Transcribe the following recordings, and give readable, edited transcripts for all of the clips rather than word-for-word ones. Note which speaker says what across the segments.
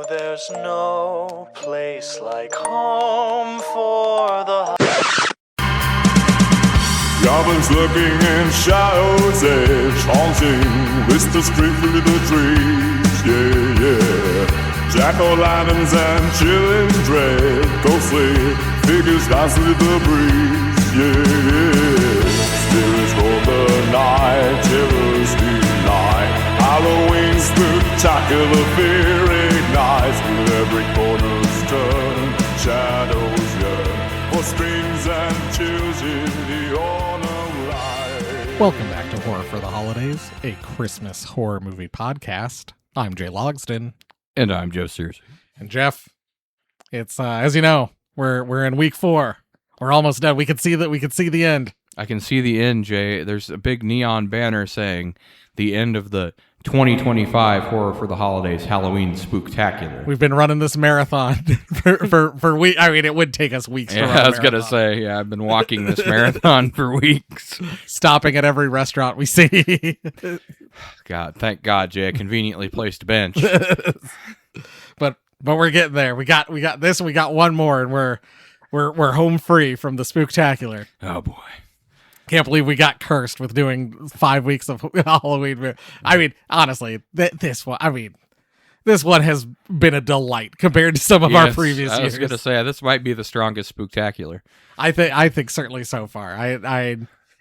Speaker 1: There's no place like home for the...
Speaker 2: Goblins lurking in shadows, edge haunting, whispers creep through the trees, yeah, yeah. Jack-o'-lanterns and chilling dread, ghostly figures dance through the breeze, yeah, yeah. Spirits roll the night, terrors deny, Halloween spectacular fear ignites, with every corner's turn, shadows yearn, for screams and chills in the autumn light.
Speaker 3: Welcome back to Horror for the Holidays, a Christmas horror movie podcast. I'm Jay Logston.
Speaker 4: And I'm Joe Sears.
Speaker 3: And Jeff, it's as you know, we're in week 4. We're almost done. We can see the end.
Speaker 4: I can see the end, Jay. There's a big neon banner saying the end of the 2025 Horror for the Holidays Halloween Spooktacular.
Speaker 3: We've been running this marathon for weeks. I mean, it would take us weeks to run
Speaker 4: I was going to say, yeah, I've been walking this marathon for weeks.
Speaker 3: Stopping at every restaurant we see.
Speaker 4: God, thank God, Jay, I conveniently placed a bench.
Speaker 3: But we're getting there. We got this, and we got one more, and we're home free from the Spooktacular.
Speaker 4: Oh boy.
Speaker 3: Can't believe we got cursed with doing 5 weeks of Halloween. I mean, honestly, this one has been a delight compared to some of our previous years.
Speaker 4: I was going to say, this might be the strongest Spooktacular.
Speaker 3: I think certainly so far.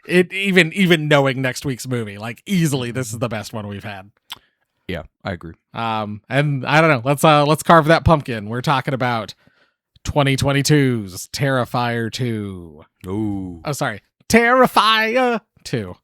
Speaker 3: Even knowing next week's movie, like easily, this is the best one we've had.
Speaker 4: Yeah, I agree.
Speaker 3: And I don't know. Let's carve that pumpkin. We're talking about 2022's Terrifier 2.
Speaker 4: Ooh.
Speaker 3: Oh, sorry. Terrifier 2.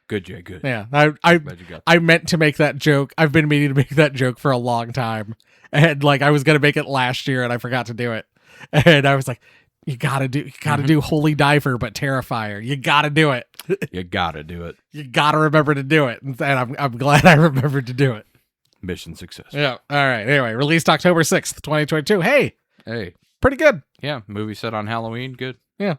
Speaker 4: Good, Jay, good.
Speaker 3: Yeah,
Speaker 4: Glad you got that.
Speaker 3: I meant to make that joke. I've been meaning to make that joke for a long time. And like I was going to make it last year and I forgot to do it. And I was like, you got to do Holy Diver but Terrifier. You got to do it.
Speaker 4: You got to do it.
Speaker 3: You got to remember to do it. And I'm glad I remembered to do it.
Speaker 4: Mission success.
Speaker 3: Yeah. All right. Anyway, released October 6th, 2022. Hey. Pretty good.
Speaker 4: Yeah, movie set on Halloween. Good.
Speaker 3: Yeah.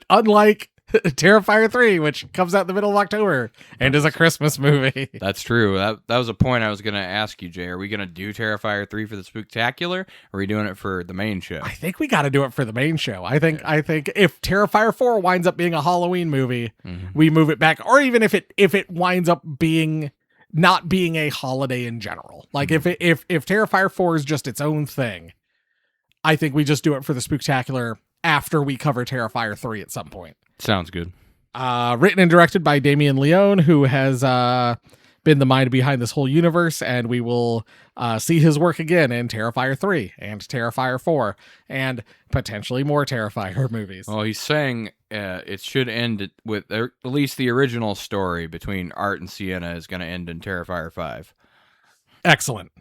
Speaker 3: Unlike Terrifier 3, which comes out in the middle of October and is a Christmas movie.
Speaker 4: That's true. That was a point I was going to ask you, Jay. Are we going to do Terrifier 3 for the Spooktacular, or are we doing it for the main show?
Speaker 3: I think we got to do it for the main show. I think if Terrifier 4 winds up being a Halloween movie, we move it back. Or even if it winds up being not being a holiday in general. Like if Terrifier 4 is just its own thing, I think we just do it for the Spooktacular after we cover Terrifier 3 at some point.
Speaker 4: Sounds good.
Speaker 3: Written and directed by Damien Leone, who has been the mind behind this whole universe, and we will see his work again in Terrifier 3 and Terrifier 4 and potentially more Terrifier movies.
Speaker 4: Well, he's saying it should end with at least the original story between Art and Sienna is going to end in Terrifier 5.
Speaker 3: Excellent.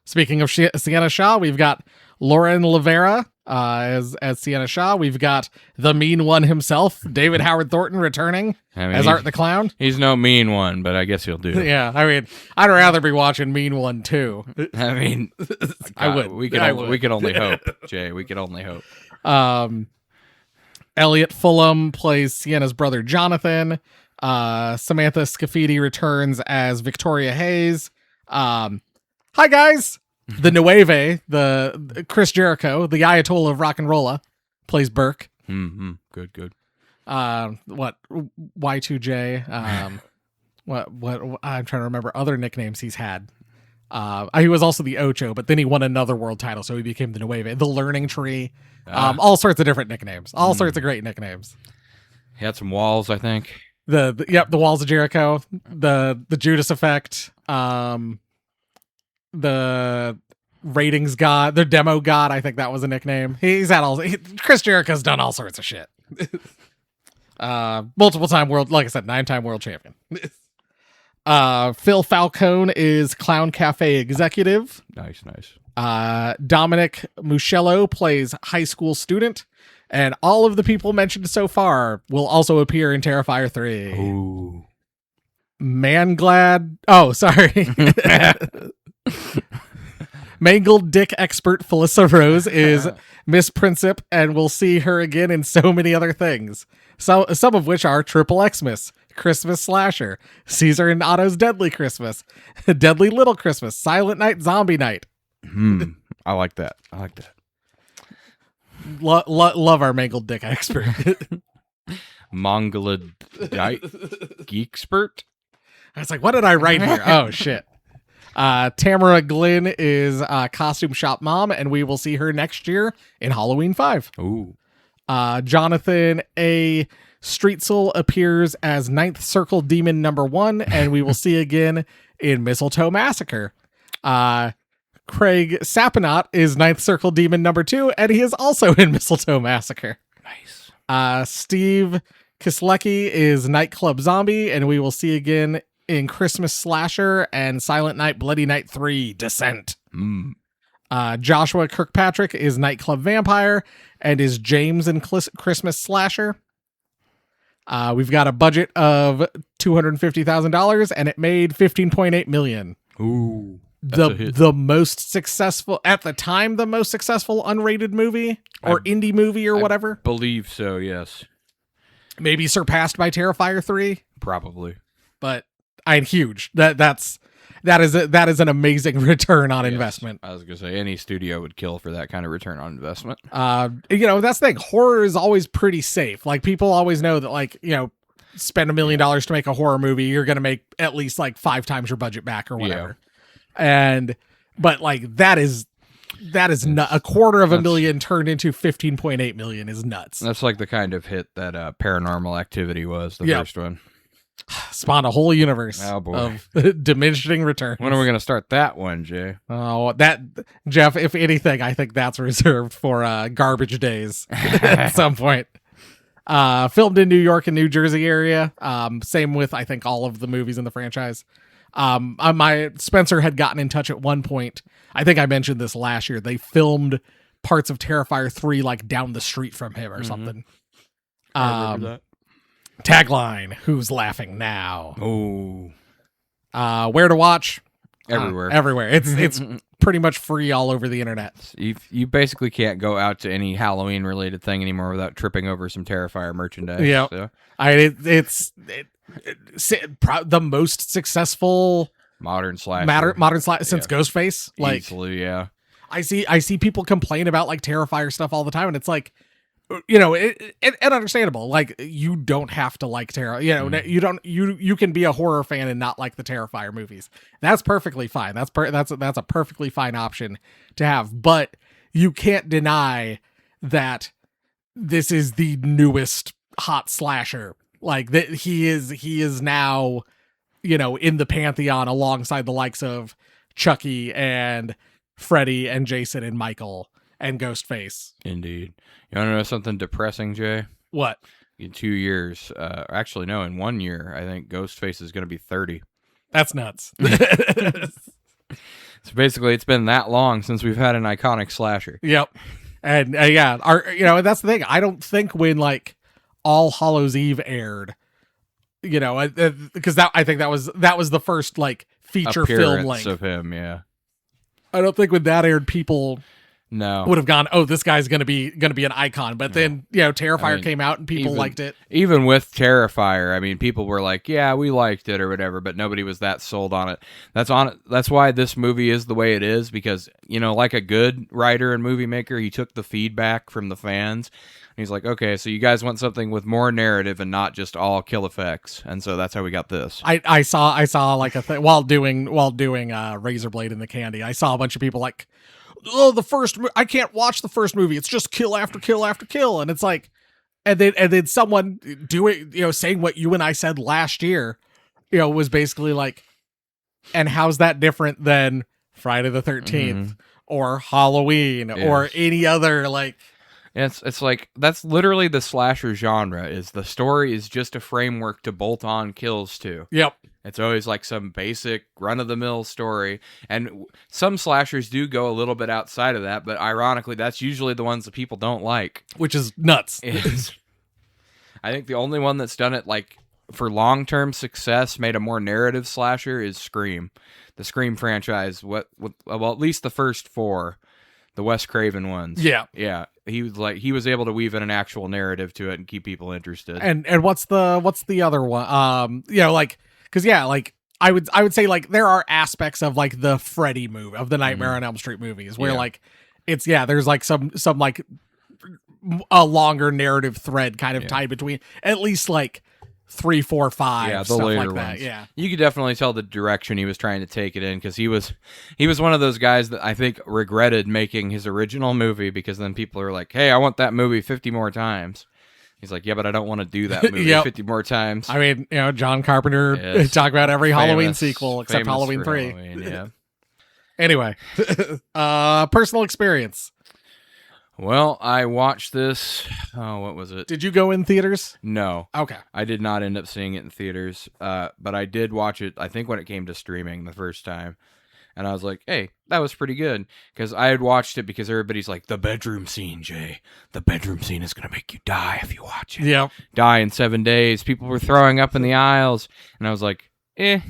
Speaker 3: Speaking of Sienna Shaw, we've got Lauren Levera as Sienna Shaw. We've got the mean one himself, David Howard Thornton, returning as Art the Clown.
Speaker 4: He's no mean one, but I guess he'll do.
Speaker 3: Yeah, I mean, I'd rather be watching Mean One 2.
Speaker 4: I mean,
Speaker 3: I would.
Speaker 4: We could only hope, Jay. We could only hope.
Speaker 3: Elliot Fulham plays Sienna's brother Jonathan. Samantha Scafidi returns as Victoria Hayes. Hi guys, the Nueve, the Chris Jericho, the Ayatollah of rock and rolla, plays Burke.
Speaker 4: Mm-hmm. Good.
Speaker 3: What Y2J? What I'm trying to remember other nicknames he's had. He was also the Ocho, but then he won another world title, so he became the Nueve, the Learning Tree. All sorts of different nicknames, all sorts of great nicknames.
Speaker 4: He had some walls, I think.
Speaker 3: The Walls of Jericho, the Judas Effect. The ratings god, the demo god, I think that was a nickname. He's had Chris Jericho's done all sorts of shit. Multiple time world, like I said, 9-time world champion. Phil Falcone is Clown Cafe executive.
Speaker 4: Nice.
Speaker 3: Dominic Muscello plays high school student. And all of the people mentioned so far will also appear in Terrifier 3.
Speaker 4: Ooh.
Speaker 3: Manglad. Oh, sorry. Mangled Dick expert Felissa Rose is Miss Princip, and we'll see her again in so many other things. Some of which are Triple Xmas, Christmas Slasher, Caesar and Otto's Deadly Christmas, Deadly Little Christmas, Silent Night, Zombie Night.
Speaker 4: I like that. I like that.
Speaker 3: Love our mangled dick expert.
Speaker 4: Mongolodite Geekspert.
Speaker 3: I was like, what did I write here? Oh, shit. Tamara Glynn is Costume Shop Mom, and we will see her next year in Halloween 5.
Speaker 4: Ooh.
Speaker 3: Jonathan A. Streetzel appears as Ninth Circle Demon number 1, and we will see again in Mistletoe Massacre. Craig Sapinot is Ninth Circle Demon number 2, and he is also in Mistletoe Massacre.
Speaker 4: Nice.
Speaker 3: Steve Kislecki is Nightclub Zombie, and we will see again in Christmas Slasher and Silent Night Bloody Night 3 Descent. Joshua Kirkpatrick is Nightclub Vampire and is James in Christmas Slasher. We've got a budget of $250,000 and it made $15.8 million.
Speaker 4: Ooh.
Speaker 3: The most successful at the time, the most successful unrated movie or indie movie or whatever.
Speaker 4: Believe so, yes.
Speaker 3: Maybe surpassed by Terrifier 3.
Speaker 4: Probably.
Speaker 3: But huge. That is an amazing return on investment.
Speaker 4: I was gonna say any studio would kill for that kind of return on investment.
Speaker 3: That's the thing. Horror is always pretty safe. Like people always know that, like, spend $1 million to make a horror movie, you're gonna make at least like 5 times your budget back or whatever. But like that is not a $250,000 turned into $15.8 million is nuts.
Speaker 4: That's like the kind of hit that Paranormal Activity was, the first one.
Speaker 3: Spawned a whole universe
Speaker 4: of
Speaker 3: diminishing returns.
Speaker 4: When are we going to start that one, Jay?
Speaker 3: Oh, that, Jeff, if anything, I think that's reserved for garbage days at some point. Filmed in New York and New Jersey area. Same with, I think, all of the movies in the franchise. My Spencer had gotten in touch at one point. I think I mentioned this last year. They filmed parts of Terrifier 3 like down the street from him or something.
Speaker 4: I remember that.
Speaker 3: Tagline, who's laughing now?
Speaker 4: Oh.
Speaker 3: Where to watch?
Speaker 4: Everywhere.
Speaker 3: Everywhere. It's pretty much free all over the internet.
Speaker 4: You basically can't go out to any Halloween related thing anymore without tripping over some Terrifier merchandise.
Speaker 3: Yeah.
Speaker 4: So.
Speaker 3: It's the most successful
Speaker 4: modern slasher
Speaker 3: since Ghostface. Like,
Speaker 4: easily, yeah.
Speaker 3: I see people complain about like Terrifier stuff all the time, and it's like, and understandable. Like, you don't have to like terror. You can be a horror fan and not like the Terrifier movies. That's perfectly fine. That's a perfectly fine option to have. But you can't deny that this is the newest hot slasher. Like that he is now, in the pantheon alongside the likes of Chucky and Freddy and Jason and Michael and Ghostface.
Speaker 4: Indeed. You want to know something depressing, Jay?
Speaker 3: What?
Speaker 4: In 2 years, actually, no, in 1 year, I think Ghostface is going to be 30.
Speaker 3: That's nuts.
Speaker 4: So basically, it's been that long since we've had an iconic slasher.
Speaker 3: Yep. And that's the thing. I don't think when like All Hallows Eve aired, because I think that was the first like feature film length
Speaker 4: of him. Yeah.
Speaker 3: I don't think when that aired, people
Speaker 4: No.
Speaker 3: would have gone, oh, this guy's gonna be an icon. But then, Terrifier came out and people liked it.
Speaker 4: Even with Terrifier, I mean, people were like, yeah, we liked it or whatever, but nobody was that sold on it. That's why this movie is the way it is, because, like a good writer and movie maker, he took the feedback from the fans. And he's like, okay, so you guys want something with more narrative and not just all kill effects. And so that's how we got this.
Speaker 3: I saw like a thing while doing Razor Blade in the Candy. I saw a bunch of people like, oh, I can't watch the first movie. It's just kill after kill after kill. And it's like, and then someone saying what you and I said last year, was basically like, and how's that different than Friday the 13th or Halloween or any other like.
Speaker 4: It's like, that's literally the slasher genre, is the story is just a framework to bolt on kills to.
Speaker 3: Yep.
Speaker 4: It's always like some basic run-of-the-mill story, and some slashers do go a little bit outside of that, but ironically, that's usually the ones that people don't like.
Speaker 3: Which is nuts.
Speaker 4: I think the only one that's done it like for long-term success, made a more narrative slasher, is Scream. The Scream franchise, at least the first 4. the Wes Craven ones.
Speaker 3: Yeah.
Speaker 4: Yeah. He was able to weave in an actual narrative to it and keep people interested.
Speaker 3: And what's the other one? Because I would say like there are aspects of like the Freddy movie, of the Nightmare on Elm Street movies, where like there's like some like a longer narrative thread kind of tied between at least like 3, 4, 5,
Speaker 4: the
Speaker 3: stuff
Speaker 4: later
Speaker 3: like that.
Speaker 4: ones.
Speaker 3: Yeah,
Speaker 4: you could definitely tell the direction he was trying to take it in, because he was one of those guys that I think regretted making his original movie, because then people are like, hey, I want that movie 50 more times. He's like, yeah, but I don't want to do that movie 50 more times.
Speaker 3: I mean, John Carpenter talk about every Halloween sequel except Halloween 3.
Speaker 4: Halloween, yeah.
Speaker 3: Anyway, personal experience.
Speaker 4: Well, I watched this. Oh, what was it?
Speaker 3: Did you go in theaters?
Speaker 4: No.
Speaker 3: Okay.
Speaker 4: I did not end up seeing it in theaters, but I did watch it, I think, when it came to streaming the first time. And I was like, hey, that was pretty good. Because I had watched it because everybody's like, the bedroom scene, Jay. The bedroom scene is going to make you die if you watch it.
Speaker 3: Yep.
Speaker 4: Die in 7 days. People were throwing up in the aisles. And I was like, I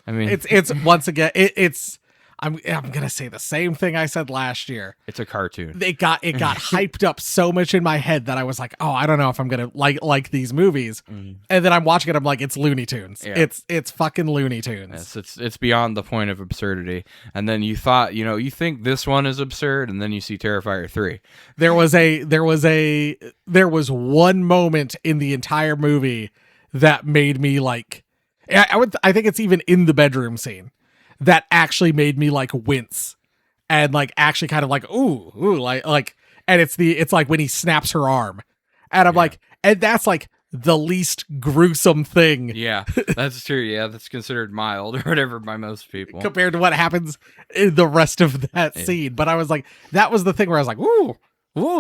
Speaker 4: mean...
Speaker 3: It's once again, it's... I'm gonna say the same thing I said last year.
Speaker 4: It's a cartoon.
Speaker 3: It got hyped up so much in my head that I was like, oh, I don't know if I'm gonna like these movies. And then I'm watching it, I'm like, it's Looney Tunes.
Speaker 4: Yeah.
Speaker 3: It's fucking Looney Tunes.
Speaker 4: It's beyond the point of absurdity. And then you thought, you think this one is absurd, and then you see Terrifier 3.
Speaker 3: There was one moment in the entire movie that made me like, I think it's even in the bedroom scene, that actually made me like wince and like actually kind of like ooh like and it's like when he snaps her arm, and I'm like, and that's like the least gruesome thing.
Speaker 4: Yeah, that's true. Yeah, that's considered mild or whatever by most people
Speaker 3: compared to what happens in the rest of that scene. But I was like, that was the thing where I was like, ooh,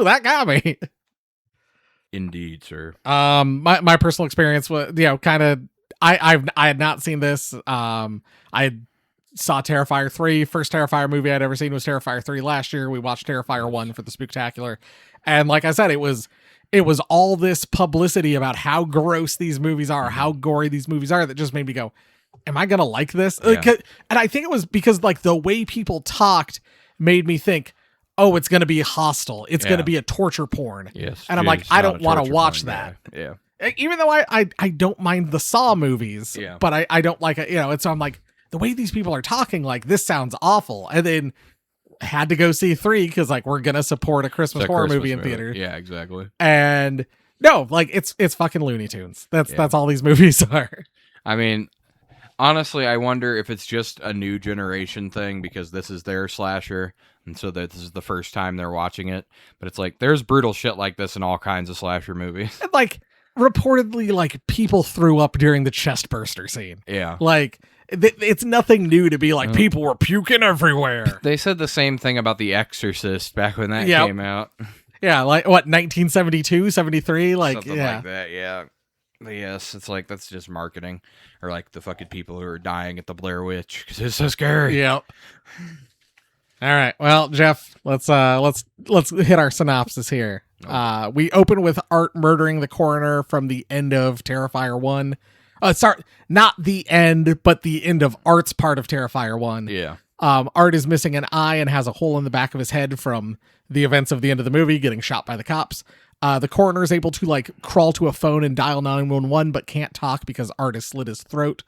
Speaker 3: that got me.
Speaker 4: Indeed, sir.
Speaker 3: My personal experience was kind of I had not seen this. I saw Terrifier 3. First Terrifier movie I'd ever seen was Terrifier 3 last year. We watched Terrifier 1 for the Spooktacular. And like I said, it was all this publicity about how gross these movies are, how gory these movies are, that just made me go, am I going to like this?
Speaker 4: Yeah.
Speaker 3: And I think it was because like the way people talked made me think, oh, it's going to be hostile. It's going to be a torture porn.
Speaker 4: Yes.
Speaker 3: And I'm like, I don't want to watch that.
Speaker 4: Yeah.
Speaker 3: Even though I don't mind the Saw movies,
Speaker 4: Yeah.
Speaker 3: but I don't like it, and so I'm like, the way these people are talking, like, this sounds awful. And then had to go see 3 because like we're gonna support a Christmas horror movie in theater.
Speaker 4: Yeah, exactly.
Speaker 3: And no, like it's fucking Looney Tunes. That's all these movies are.
Speaker 4: I mean, honestly, I wonder if it's just a new generation thing because this is their slasher, and so that this is the first time they're watching it. But it's like there's brutal shit like this in all kinds of slasher movies.
Speaker 3: And like reportedly, like people threw up during the chest burster scene.
Speaker 4: Yeah,
Speaker 3: like. It's nothing new to be like people were puking everywhere.
Speaker 4: They said the same thing about The Exorcist back when that came out.
Speaker 3: Yeah, like what, 1972, 73? Like,
Speaker 4: something like that, yeah. But yes, it's like that's just marketing. Or like the fucking people who are dying at the Blair Witch because it's so scary.
Speaker 3: Yep. All right. Well, Jeff, let's hit our synopsis here.
Speaker 4: Okay.
Speaker 3: We open with Art murdering the coroner from the end of Terrifier 1. Sorry, not the end, but the end of Art's part of Terrifier 1.
Speaker 4: Yeah.
Speaker 3: Art is missing an eye and has a hole in the back of his head from the events of the end of the movie, getting shot by the cops. The coroner is able to like crawl to a phone and dial 911, but can't talk because Art has slit his throat.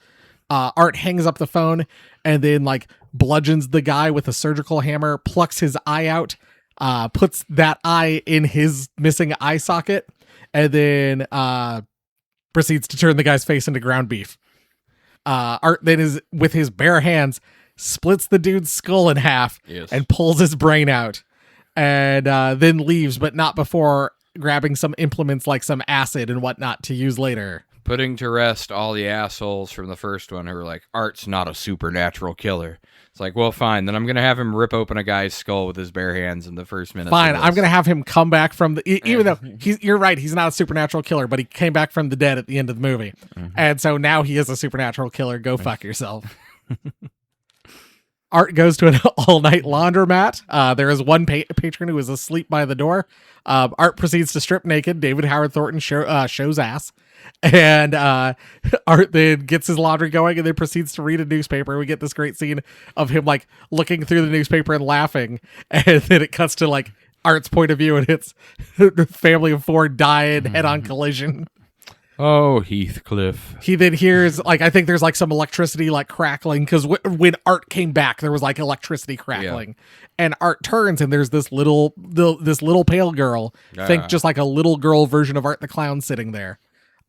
Speaker 3: Art hangs up the phone and then like bludgeons the guy with a surgical hammer, plucks his eye out, puts that eye in his missing eye socket, and then proceeds to turn the guy's face into ground beef. Art then is with his bare hands splits the dude's skull in half and pulls his brain out, and then leaves, but not before grabbing some implements like some acid and whatnot to use later.
Speaker 4: Putting to rest all the assholes from the first one who were like, Art's not a supernatural killer. It's like, well, fine. Then I'm going to have him rip open a guy's skull with his bare hands in the first minute.
Speaker 3: Fine. I'm going to have him come back from the... Even though you're right, he's not a supernatural killer, but he came back from the dead at the end of the movie. And so now he is a supernatural killer. Go fuck yourself. Art goes to an all-night laundromat. There is one patron who is asleep by the door. Art proceeds to strip naked. David Howard Thornton shows ass. And Art then gets his laundry going and then proceeds to read a newspaper. We get this great scene of him like looking through the newspaper and laughing. And then it cuts to like Art's point of view and it's family of 4 died head-on collision.
Speaker 4: Oh, Heathcliff.
Speaker 3: He then hears, like, I think there's, like, some electricity, like, crackling, because when Art came back, there was, like, electricity crackling. Yeah. And Art turns, and there's this little pale girl. Think just, like, a little girl version of Art the Clown sitting there.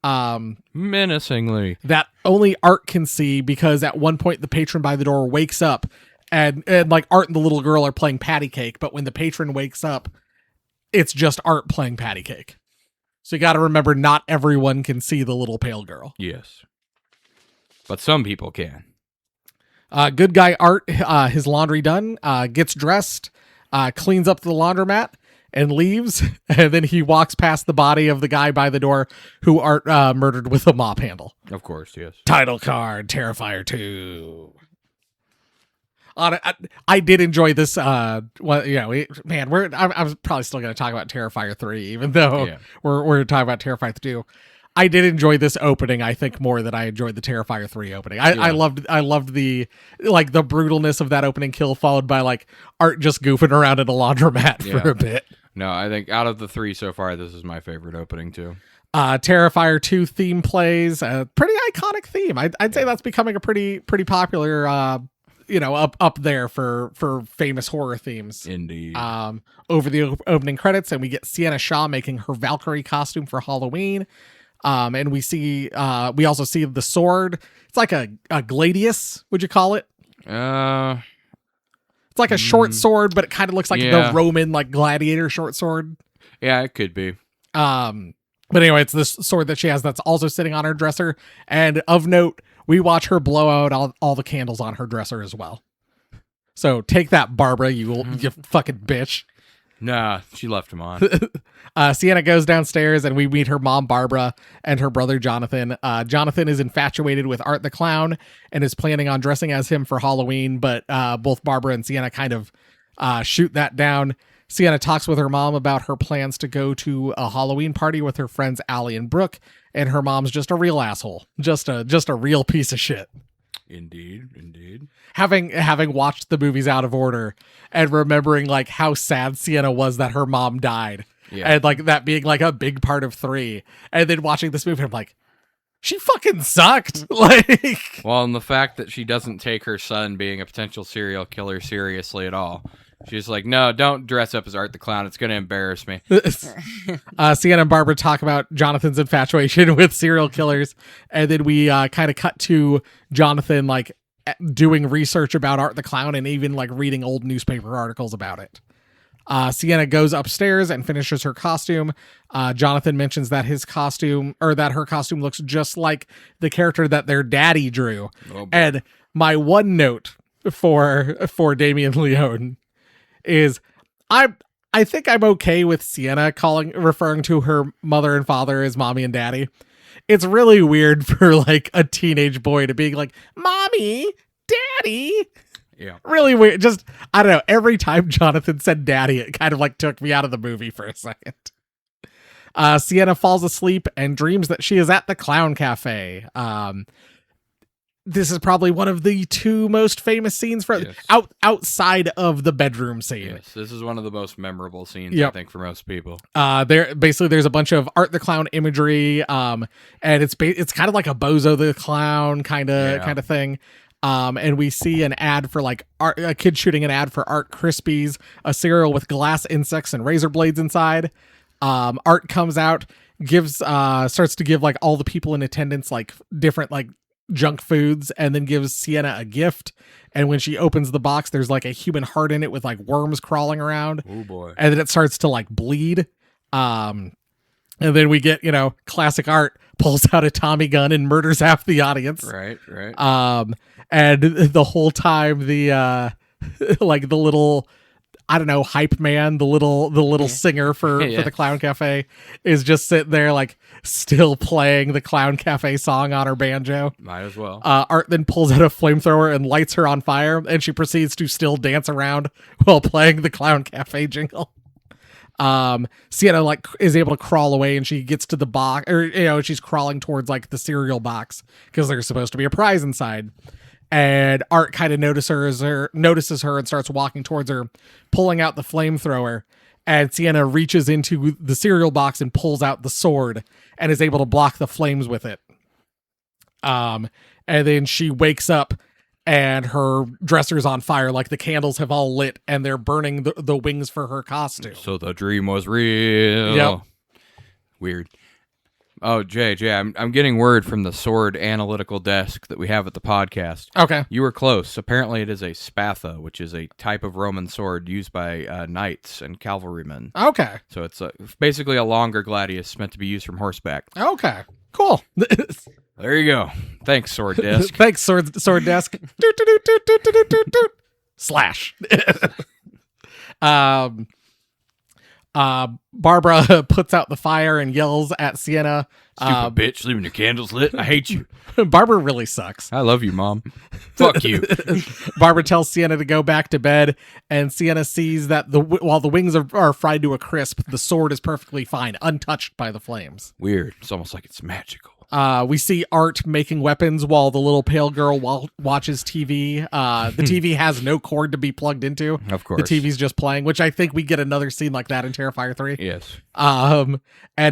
Speaker 4: Menacingly.
Speaker 3: That only Art can see, because at one point, the patron by the door wakes up, and like, Art and the little girl are playing patty cake, but when the patron wakes up, it's just Art playing patty cake. So you got to remember, not everyone can see the little pale girl.
Speaker 4: Yes. But some people can.
Speaker 3: Good guy Art, his laundry done, gets dressed, cleans up the laundromat, and leaves. And then he walks past the body of the guy by the door who Art murdered with a mop handle.
Speaker 4: Of course, yes.
Speaker 3: Title card, Terrifier 2. I did enjoy this. I'm probably still going to talk about Terrifier 3, even though we're talking about Terrifier 2. I did enjoy this opening, I think, more than I enjoyed the Terrifier 3 opening. I loved the like the brutalness of that opening kill, followed by like Art just goofing around in a laundromat for a bit.
Speaker 4: No, I think out of the 3 so far, this is my favorite opening too.
Speaker 3: Terrifier 2 theme plays, a pretty iconic theme. I'd say that's becoming a pretty popular up there for famous horror themes.
Speaker 4: Indeed.
Speaker 3: Over the opening credits, and we get Sienna Shaw making her Valkyrie costume for Halloween. And we also see the sword. It's like a gladius, would you call it?
Speaker 4: It's
Speaker 3: like a short sword, but it kind of looks like the Roman like gladiator short sword.
Speaker 4: Yeah, it could be.
Speaker 3: But anyway, it's this sword that she has that's also sitting on her dresser. And of note, we watch her blow out all the candles on her dresser as well. So take that, Barbara, you fucking bitch.
Speaker 4: Nah, she left him on.
Speaker 3: Sienna goes downstairs and we meet her mom, Barbara, and her brother, Jonathan. Jonathan is infatuated with Art the Clown and is planning on dressing as him for Halloween, but both Barbara and Sienna kind of shoot that down. Sienna talks with her mom about her plans to go to a Halloween party with her friends Allie and Brooke, and her mom's just a real asshole. Just a real piece of shit.
Speaker 4: Indeed.
Speaker 3: Having watched the movies out of order and remembering like how sad Sienna was that her mom died. Yeah. And like that being like a big part of 3. And then watching this movie, I'm like, she fucking sucked. Like,
Speaker 4: well, and the fact that she doesn't take her son being a potential serial killer seriously at all. She's like, no, don't dress up as Art the Clown. It's going to embarrass me.
Speaker 3: Sienna and Barbara talk about Jonathan's infatuation with serial killers. And then we kind of cut to Jonathan like doing research about Art the Clown and even like reading old newspaper articles about it. Sienna goes upstairs and finishes her costume. Jonathan mentions that her costume looks just like the character that their daddy drew. Oh, and my one note for Damien Leone is I think I'm okay with Sienna referring to her mother and father as mommy and daddy. It's really weird for like a teenage boy to be like, mommy, daddy.
Speaker 4: Yeah.
Speaker 3: Really weird. Just, I don't know. Every time Jonathan said daddy, it kind of like took me out of the movie for a second. Sienna falls asleep and dreams that she is at the Clown Cafe. This is probably one of the 2 most famous scenes outside of the bedroom scene.
Speaker 4: Yes, this is one of the most memorable scenes, I think, for most people.
Speaker 3: There's a bunch of Art the Clown imagery, and it's kind of like a Bozo the Clown kind of thing. And we see an ad for like a kid shooting an ad for Art Krispies, a cereal with glass insects and razor blades inside. Art comes out, starts to give like all the people in attendance like different like junk foods, and then gives Sienna a gift. And when she opens the box, there's like a human heart in it with like worms crawling around.
Speaker 4: Oh boy.
Speaker 3: And then it starts to like bleed. And then we get, classic Art pulls out a Tommy gun and murders half the audience.
Speaker 4: Right.
Speaker 3: And the whole time the like the little I don't know, hype man, the little singer for the Clown Cafe, is just sitting there like still playing the Clown Cafe song on her banjo.
Speaker 4: Might as well.
Speaker 3: Art then pulls out a flamethrower and lights her on fire, and she proceeds to still dance around while playing the Clown Cafe jingle. Sienna like is able to crawl away, and she gets to the box, or she's crawling towards like the cereal box because there's supposed to be a prize inside. And Art kind of notices her and starts walking towards her, pulling out the flamethrower. And Sienna reaches into the cereal box and pulls out the sword and is able to block the flames with it. And then she wakes up and her dresser's on fire, like the candles have all lit and they're burning the wings for her costume.
Speaker 4: So the dream was real.
Speaker 3: Yep.
Speaker 4: Weird. Oh, Jay, I'm getting word from the sword analytical desk that we have at the podcast.
Speaker 3: Okay.
Speaker 4: You were close. Apparently it is a spatha, which is a type of Roman sword used by knights and cavalrymen.
Speaker 3: Okay.
Speaker 4: So it's basically a longer gladius meant to be used from horseback.
Speaker 3: Okay. Cool.
Speaker 4: There you go. Thanks, sword desk.
Speaker 3: Thanks, sword desk. Doot, doot, doot, doot, doot, doot, doot, doot. Slash. Barbara puts out the fire and yells at Sienna.
Speaker 4: Stupid bitch, leaving your candles lit. I hate you.
Speaker 3: Barbara really sucks.
Speaker 4: I love you, Mom. Fuck you.
Speaker 3: Barbara tells Sienna to go back to bed, and Sienna sees that while the wings are fried to a crisp, the sword is perfectly fine, untouched by the flames.
Speaker 4: Weird. It's almost like it's magical.
Speaker 3: We see Art making weapons while the little pale girl watches TV. The TV has no cord to be plugged into.
Speaker 4: Of course.
Speaker 3: The TV's just playing, which I think we get another scene like that in Terrifier 3.
Speaker 4: Yes.
Speaker 3: And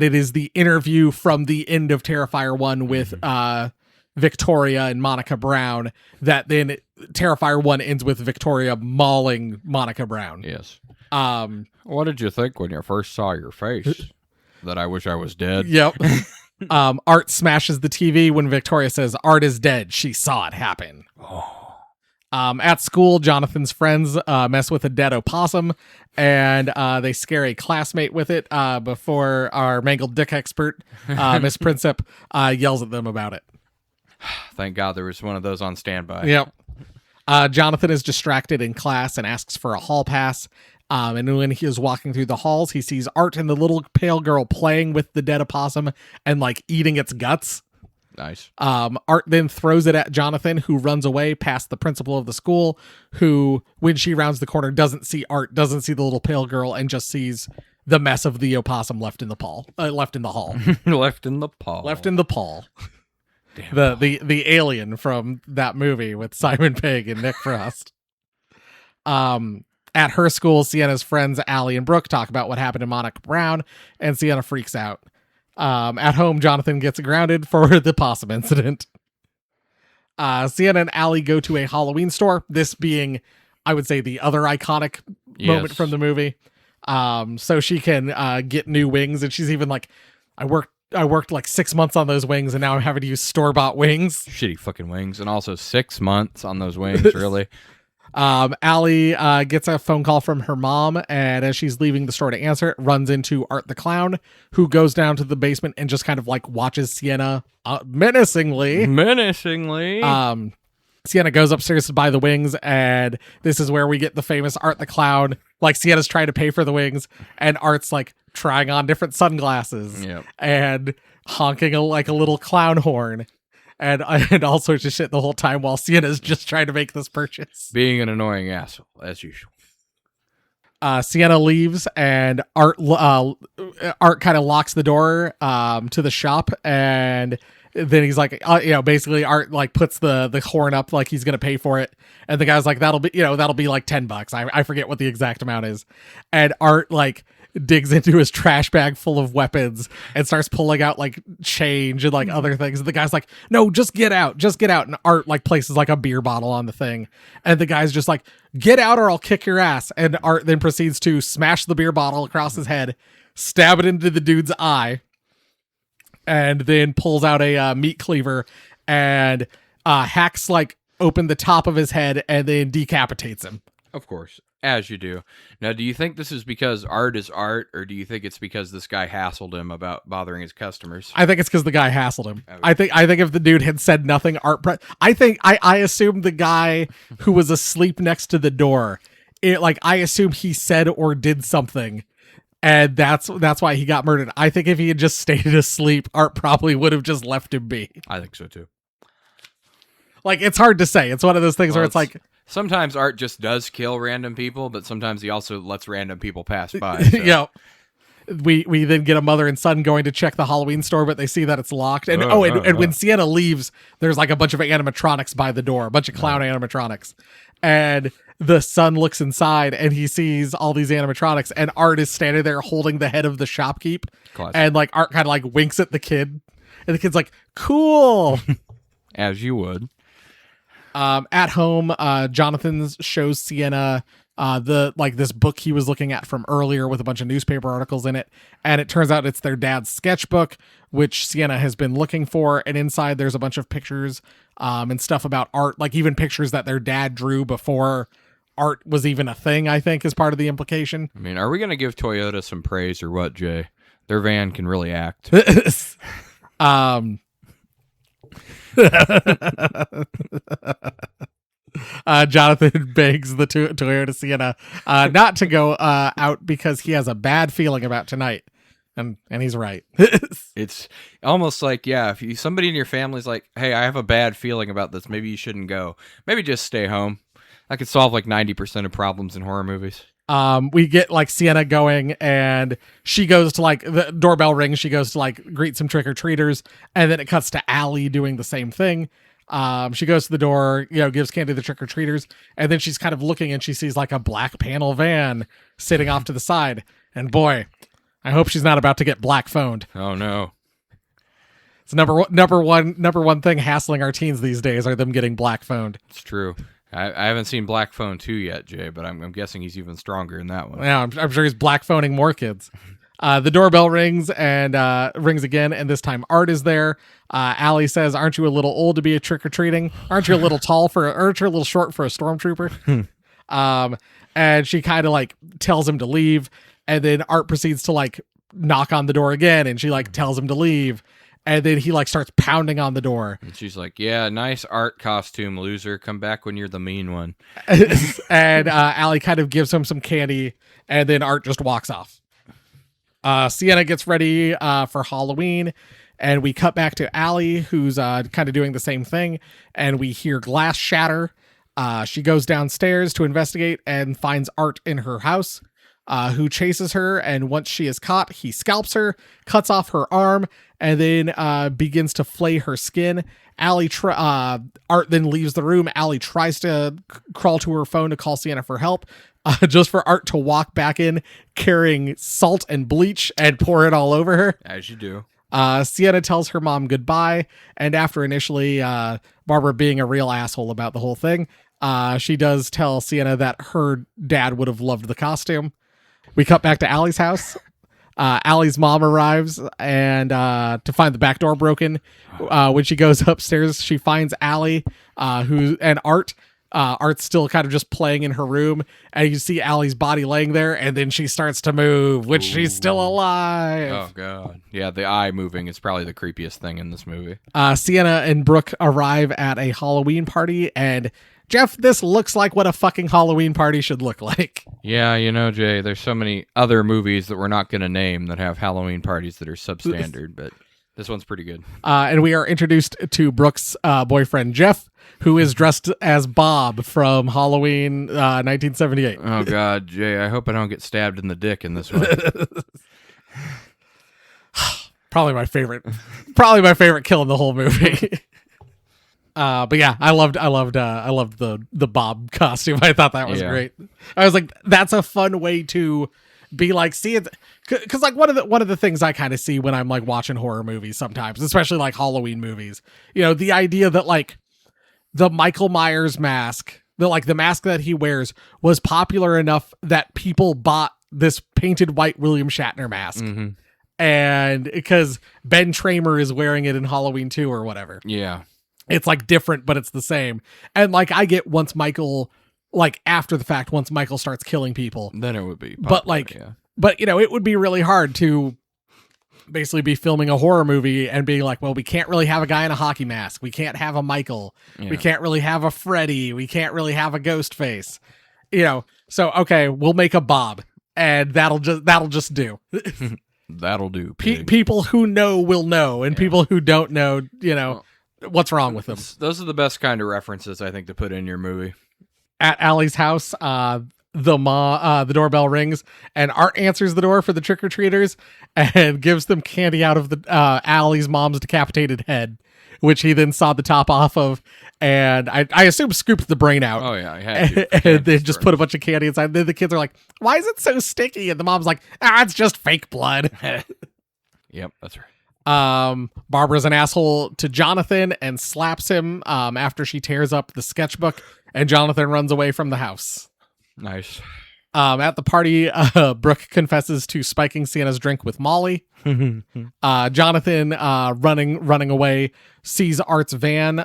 Speaker 3: it is the interview from the end of Terrifier 1 with Victoria and Monica Brown that then Terrifier 1 ends with Victoria mauling Monica Brown.
Speaker 4: Yes. What did you think when you first saw your face? That I wish I was dead?
Speaker 3: Yep. Art smashes the TV when Victoria says Art is dead. She saw it happen.
Speaker 4: Oh.
Speaker 3: At school, Jonathan's friends mess with a dead opossum, and they scare a classmate with it before our mangled dick expert, Miss Princip, yells at them about it.
Speaker 4: Thank God there was one of those on standby.
Speaker 3: Yep. Jonathan is distracted in class and asks for a hall pass. And when he is walking through the halls, he sees Art and the little pale girl playing with the dead opossum and like eating its guts.
Speaker 4: Nice.
Speaker 3: Art then throws it at Jonathan, who runs away past the principal of the school, who, when she rounds the corner, doesn't see Art, doesn't see the little pale girl, and just sees the mess of the opossum left in the hall.
Speaker 4: Left in the paw.
Speaker 3: Left in the paw. The alien from that movie with Simon Pegg and Nick Frost. At her school, Sienna's friends Allie and Brooke talk about what happened to Monica Brown, and Sienna freaks out. At home, Jonathan gets grounded for the possum incident. Sienna and Allie go to a Halloween store, this being, I would say, the other iconic moment from the movie. So she can get new wings, and she's even like, I worked like 6 months on those wings, and now I'm having to use store-bought wings.
Speaker 4: Shitty fucking wings. And also 6 months on those wings, really.
Speaker 3: Allie gets a phone call from her mom, and as she's leaving the store to answer it, runs into Art the Clown, who goes down to the basement and just kind of like watches Sienna menacingly. Sienna goes upstairs to buy the wings, and this is where we get the famous Art the Clown. Like, Sienna's trying to pay for the wings, and Art's like trying on different sunglasses and honking a little clown horn. And all sorts of shit the whole time while Sienna's just trying to make this purchase.
Speaker 4: Being an annoying asshole, as usual.
Speaker 3: Sienna leaves, and Art kind of locks the door to the shop, and then he's like, basically Art like puts the horn up like he's gonna pay for it, and the guy's like, that'll be like $10. I forget what the exact amount is, and Art like digs into his trash bag full of weapons and starts pulling out like change and like other things. And the guy's like, no, just get out. And Art like places like a beer bottle on the thing. And the guy's just like, get out or I'll kick your ass. And Art then proceeds to smash the beer bottle across his head, stab it into the dude's eye, and then pulls out a meat cleaver and hacks like open the top of his head and then decapitates him.
Speaker 4: Of course. As you do. Now, do you think this is because Art is Art, or do you think it's because this guy hassled him about bothering his customers?
Speaker 3: I think it's because the guy hassled him.
Speaker 4: Okay.
Speaker 3: I think if the dude had said nothing, I assumed the guy who was asleep next to the door I assume he said or did something, and that's why he got murdered. I think if he had just stayed asleep, Art probably would have just left him be.
Speaker 4: I think so too.
Speaker 3: Like, it's hard to say. It's one of those things where it's like,
Speaker 4: sometimes Art just does kill random people, but sometimes he also lets random people pass by. So.
Speaker 3: Yeah. We then get a mother and son going to check the Halloween store, but they see that it's locked. And when Sienna leaves, there's like a bunch of animatronics by the door, a bunch of clown animatronics. And the son looks inside and he sees all these animatronics, and Art is standing there holding the head of the shopkeep.
Speaker 4: Classic.
Speaker 3: And like Art kind of like winks at the kid, and the kid's like, cool.
Speaker 4: As you would.
Speaker 3: At home, Jonathan shows Sienna this book he was looking at from earlier with a bunch of newspaper articles in it, and it turns out it's their dad's sketchbook, which Sienna has been looking for. And inside there's a bunch of pictures and stuff about Art, like even pictures that their dad drew before Art was even a thing, I think is part of the implication.
Speaker 4: I mean, are we gonna give Toyota some praise or what, Jay? Their van can really act.
Speaker 3: Jonathan begs the Toyota Sienna not to go out because he has a bad feeling about tonight, and he's right.
Speaker 4: It's almost like, yeah, if somebody in your family's like, hey, I have a bad feeling about this, maybe you shouldn't go. Maybe just stay home. That could solve like 90% of problems in horror movies.
Speaker 3: We get like Sienna going, and she goes to like the doorbell rings. She goes to like greet some trick-or-treaters, and then it cuts to Allie doing the same thing. She goes to the door, gives candy to the trick-or-treaters, and then she's kind of looking and she sees like a black panel van sitting off to the side. And boy, I hope she's not about to get black phoned.
Speaker 4: Oh no.
Speaker 3: It's number one thing hassling our teens these days are them getting black phoned.
Speaker 4: It's true. I haven't seen Black Phone 2 yet, Jay, but I'm guessing he's even stronger in that one.
Speaker 3: Yeah, I'm sure he's black phoning more kids. The doorbell rings and rings again, and this time Art is there. Allie says, "Aren't you a little old to be a trick-or-treating? Aren't you a little aren't you a little short for a stormtrooper?" And she kind of like tells him to leave, and then Art proceeds to like knock on the door again, and she like tells him to leave. And then he like starts pounding on the door.
Speaker 4: And she's like, yeah, nice art costume, loser. Come back when you're the mean one.
Speaker 3: And Allie kind of gives him some candy, and then Art just walks off. Sienna gets ready for Halloween, and we cut back to Allie, who's kind of doing the same thing, and we hear glass shatter. She goes downstairs to investigate and finds Art in her house, who chases her, and once she is caught, he scalps her, cuts off her arm, and then begins to flay her skin. Art then leaves the room. Allie tries to crawl to her phone to call Sienna for help, just for Art to walk back in carrying salt and bleach and pour it all over her.
Speaker 4: As you do.
Speaker 3: Sienna tells her mom goodbye, and after initially Barbara being a real asshole about the whole thing, she does tell Sienna that her dad would have loved the costume. We cut back to Allie's house. Allie's mom arrives and to find the back door broken. When she goes upstairs, she finds Allie, and Art. Art's still kind of just playing in her room, and you see Allie's body laying there, and then she starts to move, which she's still alive.
Speaker 4: Oh god, yeah, the eye moving is probably the creepiest thing in this movie.
Speaker 3: Sienna and Brooke arrive at a Halloween party, and Jeff, this looks like what a fucking Halloween party should look like.
Speaker 4: Yeah, Jay, there's so many other movies that we're not going to name that have Halloween parties that are substandard, but this one's pretty good.
Speaker 3: And we are introduced to Brooke's boyfriend, Jeff, who is dressed as Bob from Halloween 1978.
Speaker 4: Oh, God, Jay, I hope I don't get stabbed in the dick in this one.
Speaker 3: Probably my favorite kill in the whole movie. But yeah, I loved the Bob costume. I thought that was great. I was like, that's a fun way to be like, see it, because like one of the things I kind of see when I'm like watching horror movies sometimes, especially like Halloween movies, the idea that like the Michael Myers mask, the mask that he wears was popular enough that people bought this painted white William Shatner mask. Mm-hmm. And because Ben Tramer is wearing it in Halloween 2 or whatever.
Speaker 4: Yeah.
Speaker 3: It's like different, but it's the same. And like I get once Michael, like after the fact, once Michael starts killing people,
Speaker 4: then it would be popular,
Speaker 3: but it would be really hard to basically be filming a horror movie and being like, well, we can't really have a guy in a hockey mask. We can't have a Michael. Yeah. We can't really have a Freddy. We can't really have a Ghostface. So okay, we'll make a Bob, and that'll just do.
Speaker 4: That'll do. Pig.
Speaker 3: People who know will know, and people who don't know, what's wrong with them.
Speaker 4: Those are the best kind of references, I think, to put in your movie.
Speaker 3: At Allie's house, the doorbell rings, and Art answers the door for the trick-or-treaters and gives them candy out of the Allie's mom's decapitated head, which he then sawed the top off of, and I assume scooped the brain out.
Speaker 4: Oh yeah, I had to.
Speaker 3: And then just put a bunch of candy inside. And then the kids are like, "Why is it so sticky?" And the mom's like, "It's just fake blood."
Speaker 4: Yep, that's right.
Speaker 3: Barbara's an asshole to Jonathan and slaps him after she tears up the sketchbook, and Jonathan runs away from the house.
Speaker 4: Nice.
Speaker 3: At the party, Brooke confesses to spiking Sienna's drink with Molly. Jonathan, running away, sees Art's van,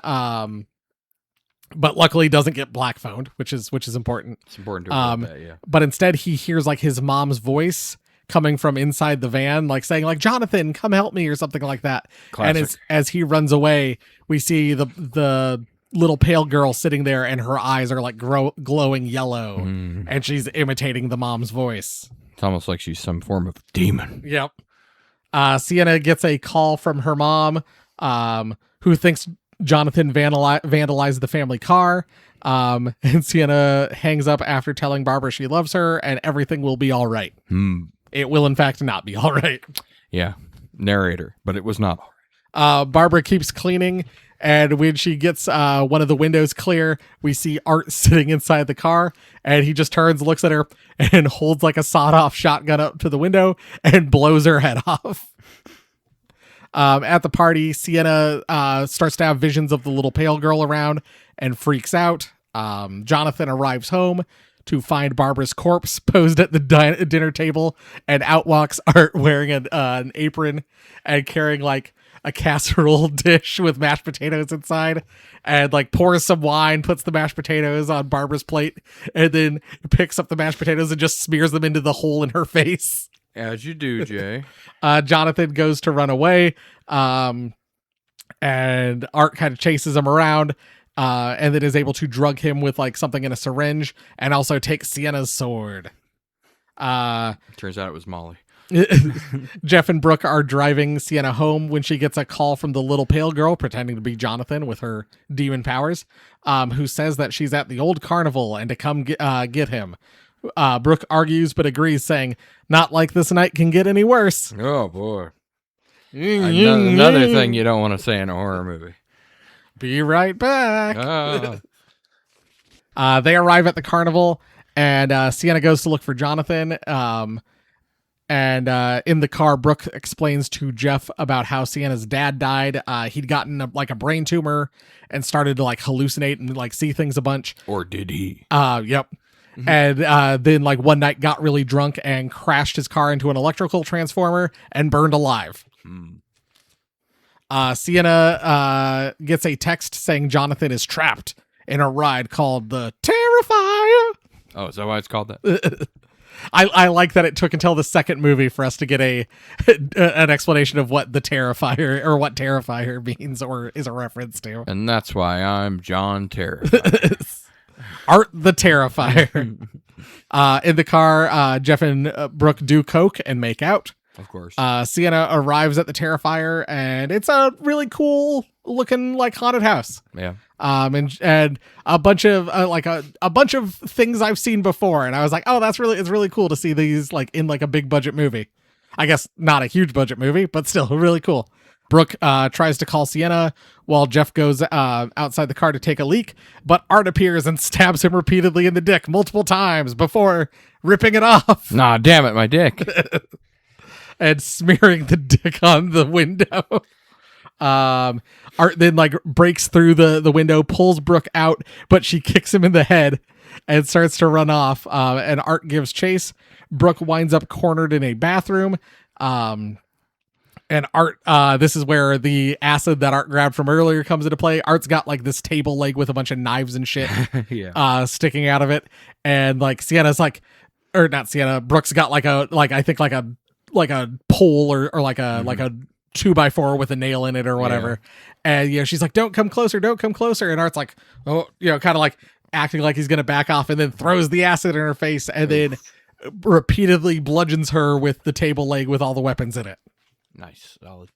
Speaker 3: but luckily doesn't get black phoned, which is important.
Speaker 4: It's important to avoid that, yeah.
Speaker 3: But instead, he hears like his mom's voice coming from inside the van, like saying like, "Jonathan, come help me," or something like that.
Speaker 4: Classic.
Speaker 3: And as he runs away, we see the little pale girl sitting there, and her eyes are like glowing yellow, and she's imitating the mom's voice.
Speaker 4: It's almost like she's some form of demon.
Speaker 3: Yep. Sienna gets a call from her mom, who thinks Jonathan vandalized the family car. And Sienna hangs up after telling Barbara she loves her and everything will be all right. It will, in fact, not be all right.
Speaker 4: Yeah. Narrator, but it was not all right.
Speaker 3: Barbara keeps cleaning, and when she gets one of the windows clear, we see Art sitting inside the car, and he just turns, looks at her, and holds like a sawed-off shotgun up to the window and blows her head off. At the party, Sienna starts to have visions of the little pale girl around and freaks out. Jonathan arrives home to find Barbara's corpse posed at the dinner table, and out walks Art wearing an apron and carrying like a casserole dish with mashed potatoes inside, and like pours some wine, puts the mashed potatoes on Barbara's plate, and then picks up the mashed potatoes and just smears them into the hole in her face.
Speaker 4: As you do, Jay.
Speaker 3: Jonathan goes to run away, and Art kind of chases him around, and then is able to drug him with like something in a syringe, and also take Sienna's sword.
Speaker 4: Turns out it was Molly.
Speaker 3: Jeff and Brooke are driving Sienna home when she gets a call from the little pale girl pretending to be Jonathan with her demon powers, who says that she's at the old carnival and to come get him. Brooke argues but agrees, saying, "Not like this night can get any worse."
Speaker 4: Oh, boy. Another thing you don't want to say in a horror movie.
Speaker 3: Be right back. They arrive at the carnival, and Sienna goes to look for Jonathan. And in the car, Brooke explains to Jeff about how Sienna's dad died. He'd gotten a brain tumor and started to like hallucinate and like see things a bunch.
Speaker 4: Or did he?
Speaker 3: Yep. And then like one night got really drunk and crashed his car into an electrical transformer and burned alive. Sienna gets a text saying Jonathan is trapped in a ride called the Terrifier.
Speaker 4: Oh, is that why it's called that?
Speaker 3: I like that it took until the second movie for us to get an explanation of what the Terrifier or what Terrifier means or is a reference to.
Speaker 4: And that's why I'm John Terrifier.
Speaker 3: Art the Terrifier. In the car, Jeff and Brooke do coke and make out.
Speaker 4: Of course.
Speaker 3: Sienna arrives at the Terrifier, and it's a really cool looking like haunted house.
Speaker 4: Yeah.
Speaker 3: And a bunch of a bunch of things I've seen before, and I was like, oh, it's really cool to see these like in like a big budget movie. I guess not a huge budget movie, but still really cool. Brooke tries to call Sienna while Jeff goes outside the car to take a leak, but Art appears and stabs him repeatedly in the dick multiple times before ripping it off.
Speaker 4: Nah, damn it, my dick.
Speaker 3: And smearing the dick on the window. Art then like breaks through the window, pulls Brooke out, but she kicks him in the head and starts to run off. And Art gives chase. Brooke winds up cornered in a bathroom. And Art, this is where the acid that Art grabbed from earlier comes into play. Art's got like this table leg with a bunch of knives and shit sticking out of it. And like Sienna's like, or not Sienna, Brooke's got like a pole or like a 2x4 with a nail in it or whatever. And she's like, don't come closer. And Art's like, oh, kind of like acting like he's going to back off, and then throws the acid in her face, and then repeatedly bludgeons her with the table leg with all the weapons in it.
Speaker 4: Nice. Solid.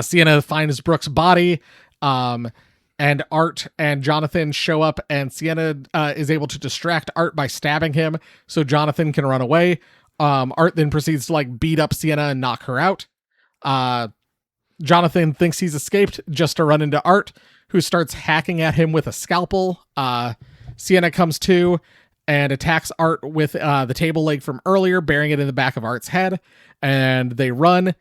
Speaker 3: Sienna finds Brooke's body, and Art and Jonathan show up, and Sienna is able to distract Art by stabbing him so Jonathan can run away. Art then proceeds to like beat up Sienna and knock her out. Jonathan thinks he's escaped just to run into Art, who starts hacking at him with a scalpel. Sienna comes to and attacks Art with the table leg from earlier, burying it in the back of Art's head, and they run.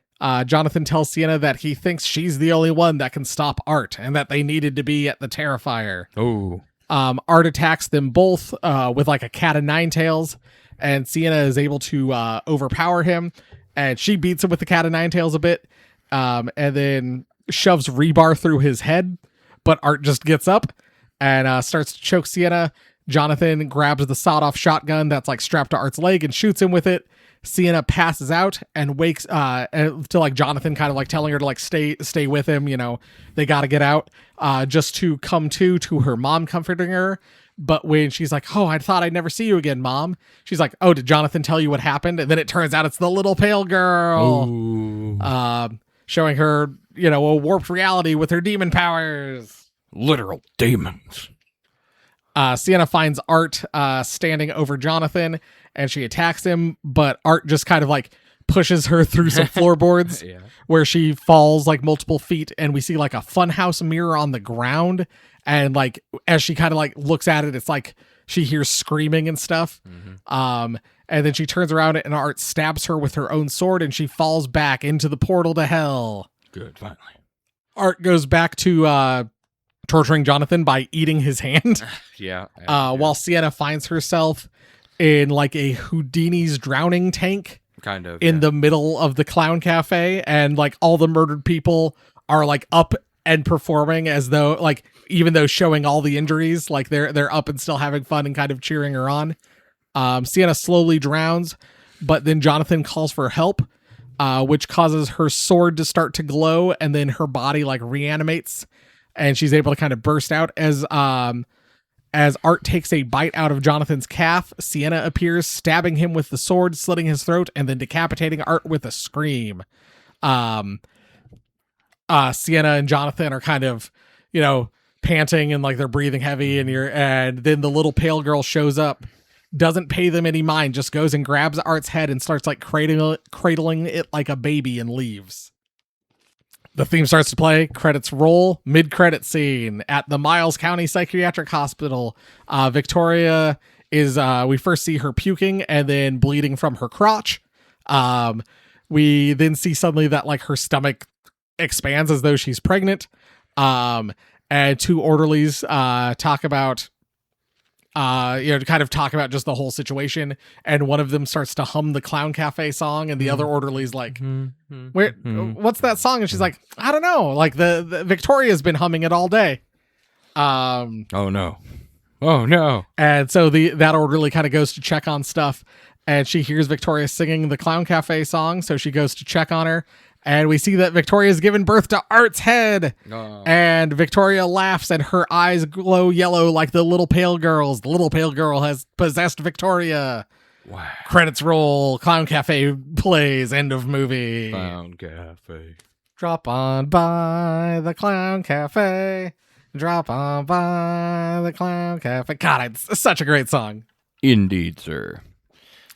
Speaker 3: Jonathan tells Sienna that he thinks she's the only one that can stop Art, and that they needed to be at the Terrifier.
Speaker 4: Oh.
Speaker 3: Art attacks them both with like a cat of nine tails, and Sienna is able to overpower him, and she beats him with the cat of nine tails a bit, and then shoves rebar through his head, but Art just gets up and starts to choke Sienna. Jonathan grabs the sawed-off shotgun that's like strapped to Art's leg and shoots him with it. Sienna passes out and wakes to like Jonathan kind of like telling her to like stay with him, you know, they got to get out, just to come to her mom comforting her. But when she's like, "Oh, I thought I'd never see you again, Mom," she's like, "Oh, did Jonathan tell you what happened?" And then it turns out it's the little pale girl, showing her, you know, a warped reality with her demon powers.
Speaker 4: Literal demons.
Speaker 3: Sienna finds Art standing over Jonathan, and she attacks him, but Art just kind of like pushes her through some floorboards where she falls like multiple feet, and we see like a funhouse mirror on the ground, and like as she kind of like looks at it, it's like she hears screaming and stuff. And then she turns around and Art stabs her with her own sword, and she falls back into the portal to hell.
Speaker 4: Good, finally.
Speaker 3: Art goes back to torturing Jonathan by eating his hand. While Sienna finds herself in like a Houdini's drowning tank,
Speaker 4: kind of
Speaker 3: in the middle of the clown cafe, and like all the murdered people are like up and performing as though like, even though showing all the injuries, like they're up and still having fun and kind of cheering her on. Sienna slowly drowns, but then Jonathan calls for help, which causes her sword to start to glow, and then her body like reanimates, and she's able to kind of burst out as Art takes a bite out of Jonathan's calf. Sienna appears, stabbing him with the sword, slitting his throat, and then decapitating Art with a scream. Sienna and Jonathan are kind of, you know, panting and like they're breathing heavy, and then the little pale girl shows up, doesn't pay them any mind, just goes and grabs Art's head and starts like cradling it like a baby and leaves. The theme starts to play, credits roll, mid-credit scene at the Miles County Psychiatric Hospital. Victoria is, we first see her puking and then bleeding from her crotch. We then see suddenly that like her stomach expands as though she's pregnant. And two orderlies talk about just the whole situation, and one of them starts to hum the Clown Cafe song, and the other orderly's like, what's that song? And she's like, I don't know, like the Victoria's been humming it all day.
Speaker 4: Oh no.
Speaker 3: And so that orderly kind of goes to check on stuff, and she hears Victoria singing the Clown Cafe song, so she goes to check on her. And we see that Victoria's given birth to Art's head. Oh. And Victoria laughs and her eyes glow yellow like the little pale girl's. The little pale girl has possessed Victoria.
Speaker 4: Wow.
Speaker 3: Credits roll. Clown Cafe plays. End of movie.
Speaker 4: Clown Cafe.
Speaker 3: Drop on by the Clown Cafe. Drop on by the Clown Cafe. God, it's such a great song.
Speaker 4: Indeed, sir.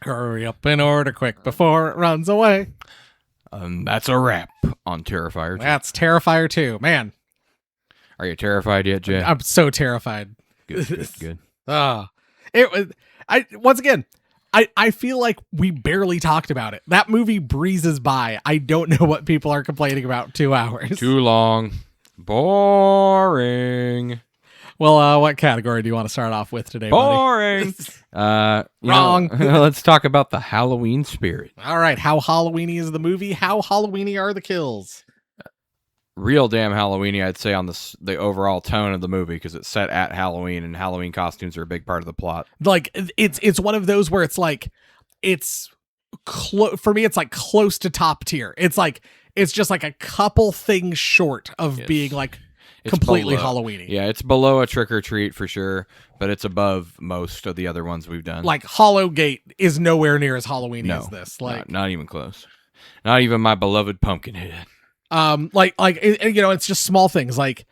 Speaker 3: Hurry up and order quick before it runs away.
Speaker 4: That's a wrap on Terrifier 2.
Speaker 3: That's Terrifier 2. Man.
Speaker 4: Are you terrified yet, Jay?
Speaker 3: I'm so terrified.
Speaker 4: Good.
Speaker 3: It was, I feel like we barely talked about it. That movie breezes by. I don't know what people are complaining about 2 hours.
Speaker 4: Too long. Boring.
Speaker 3: Well, what category do you want to start off with today,
Speaker 4: Boring.
Speaker 3: Wrong.
Speaker 4: Let's talk about the Halloween spirit.
Speaker 3: All right. How Halloweeny is the movie? How Halloweeny are the kills?
Speaker 4: Real damn Halloweeny, I'd say, on the overall tone of the movie, because it's set at Halloween, and Halloween costumes are a big part of the plot.
Speaker 3: Like, it's one of those where it's like, for me, it's like close to top tier. It's like, it's just like a couple things short of being like completely
Speaker 4: below-
Speaker 3: Halloweeny.
Speaker 4: Yeah, it's below a Trick or Treat for sure, but it's above most of the other ones we've done.
Speaker 3: Like Hollowgate is nowhere near as Halloweeny
Speaker 4: no,
Speaker 3: as this. Like,
Speaker 4: not even close. Not even my beloved Pumpkinhead.
Speaker 3: it's just small things like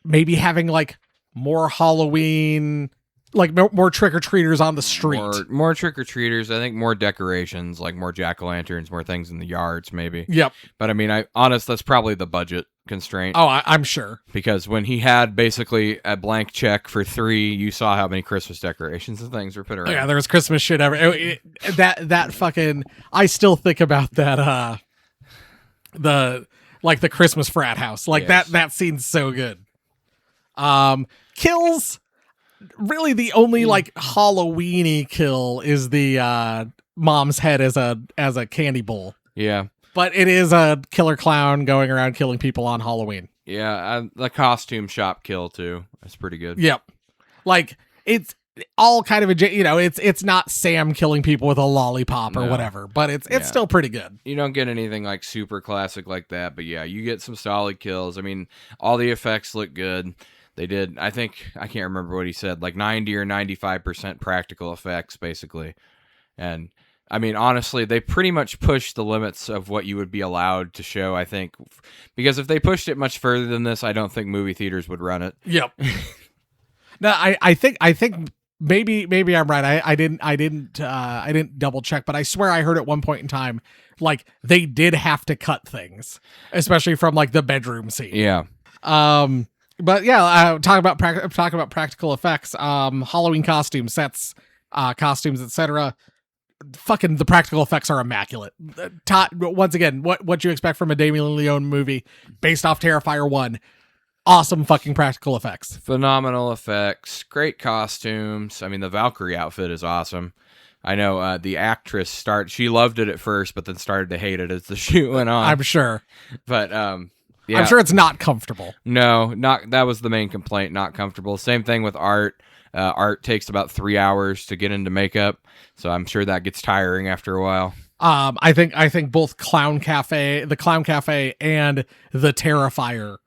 Speaker 3: maybe having like more Halloween, like more trick or treaters on the street.
Speaker 4: More trick or treaters. I think more decorations, like more jack o' lanterns, more things in the yards, maybe.
Speaker 3: Yep.
Speaker 4: But I mean, that's probably the budget constraint.
Speaker 3: Oh, I'm sure.
Speaker 4: Because when he had basically a blank check for 3, you saw how many Christmas decorations and things were put around.
Speaker 3: Yeah, there was Christmas shit ever. That fucking. I still think about that. The Christmas frat house. Like
Speaker 4: Yes.
Speaker 3: that scene's so good. Kills. Really, the only like Halloweeny kill is the mom's head as a candy bowl.
Speaker 4: Yeah.
Speaker 3: But it is a killer clown going around killing people on Halloween.
Speaker 4: Yeah, the costume shop kill too. That's pretty good.
Speaker 3: Yep. Like it's all kind of it's not Sam killing people with a lollipop or
Speaker 4: No.
Speaker 3: whatever, but it's
Speaker 4: Yeah.
Speaker 3: still pretty good.
Speaker 4: You don't get anything like super classic like that, but yeah, you get some solid kills. I mean, all the effects look good. They did, I think, I can't remember what he said, like 90 or 95% practical effects, basically. And, I mean, honestly, they pretty much pushed the limits of what you would be allowed to show, I think. Because if they pushed it much further than this, I don't think movie theaters would run it.
Speaker 3: Yep. No, I think maybe I'm right. I didn't double check, but I swear I heard at one point in time, like, they did have to cut things, especially from like the bedroom scene.
Speaker 4: Yeah.
Speaker 3: But yeah, talking about practical effects, Halloween costume sets, costumes, etc. Fucking the practical effects are immaculate. Once again, what you expect from a Damien Leone movie based off Terrifier 1. Awesome fucking practical effects.
Speaker 4: Phenomenal effects, great costumes. I mean, the Valkyrie outfit is awesome. I know the actress she loved it at first, but then started to hate it as the shoot went on.
Speaker 3: I'm sure.
Speaker 4: But yeah.
Speaker 3: I'm sure it's not comfortable.
Speaker 4: No, that was the main complaint, not comfortable. Same thing with art. Art takes about 3 hours to get into makeup, so I'm sure that gets tiring after a while.
Speaker 3: I think both the Clown Cafe and the Terrifier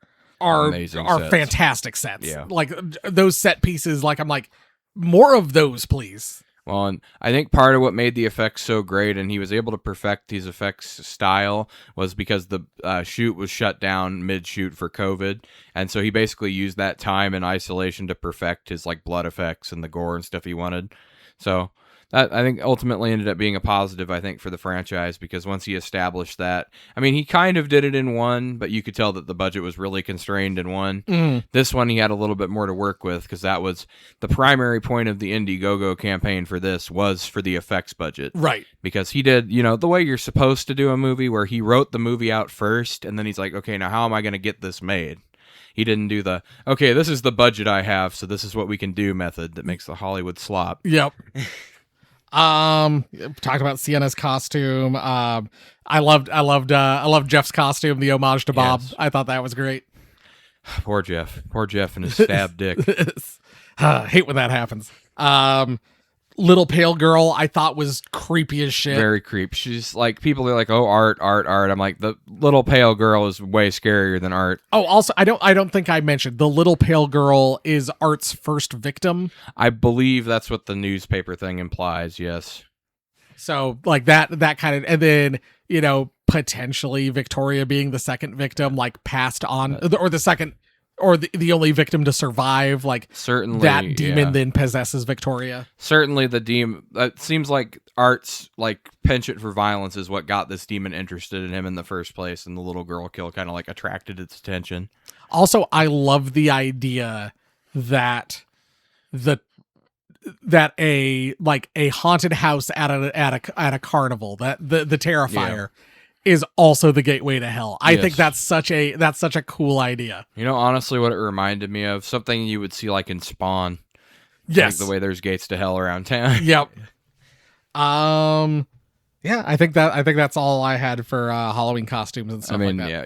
Speaker 3: are
Speaker 4: Amazing sets.
Speaker 3: fantastic sets.
Speaker 4: Yeah.
Speaker 3: Like those set pieces, like I'm like, more of those, please.
Speaker 4: Well, and I think part of what made the effects so great, and he was able to perfect these effects style, was because the shoot was shut down mid-shoot for COVID, and so he basically used that time in isolation to perfect his like blood effects and the gore and stuff he wanted. So that, I think, ultimately ended up being a positive, I think, for the franchise, because once he established that, I mean, he kind of did it in 1, but you could tell that the budget was really constrained in 1. This one, he had a little bit more to work with, because that was the primary point of the Indiegogo campaign for this, was for the effects budget.
Speaker 3: Right.
Speaker 4: Because he did, the way you're supposed to do a movie, where he wrote the movie out first, and then he's like, okay, now how am I going to get this made? He didn't do the, okay, this is the budget I have, so this is what we can do method that makes the Hollywood slop.
Speaker 3: Yep. Talked about Sienna's costume. I loved Jeff's costume, the homage to Bob.
Speaker 4: Yes.
Speaker 3: I thought that was great.
Speaker 4: Poor Jeff and his stabbed dick.
Speaker 3: Hate when that happens. Little pale girl, I thought was creepy as shit.
Speaker 4: Very creep. She's like, people are like, oh, art. I'm like, the little pale girl is way scarier than Art.
Speaker 3: Oh, also, I don't think I mentioned the little pale girl is Art's first victim.
Speaker 4: I believe that's what the newspaper thing implies. Yes.
Speaker 3: So like that kind of, and then potentially Victoria being the second victim, like passed on, or the second, or the only victim to survive. Like
Speaker 4: Certainly
Speaker 3: that demon
Speaker 4: yeah.
Speaker 3: then possesses Victoria.
Speaker 4: Certainly the demon. It seems like Art's like penchant for violence is what got this demon interested in him in the first place, and the little girl kill kind of like attracted its attention.
Speaker 3: Also, I love the idea that a haunted house at a carnival, that the Terrifier is also the gateway to hell. I think that's such a cool idea.
Speaker 4: Honestly, what it reminded me of, something you would see like in Spawn.
Speaker 3: Yes.
Speaker 4: Like the way there's gates to hell around town.
Speaker 3: Yep. Yeah, I think that's all I had for Halloween costumes and stuff like that.
Speaker 4: Yeah,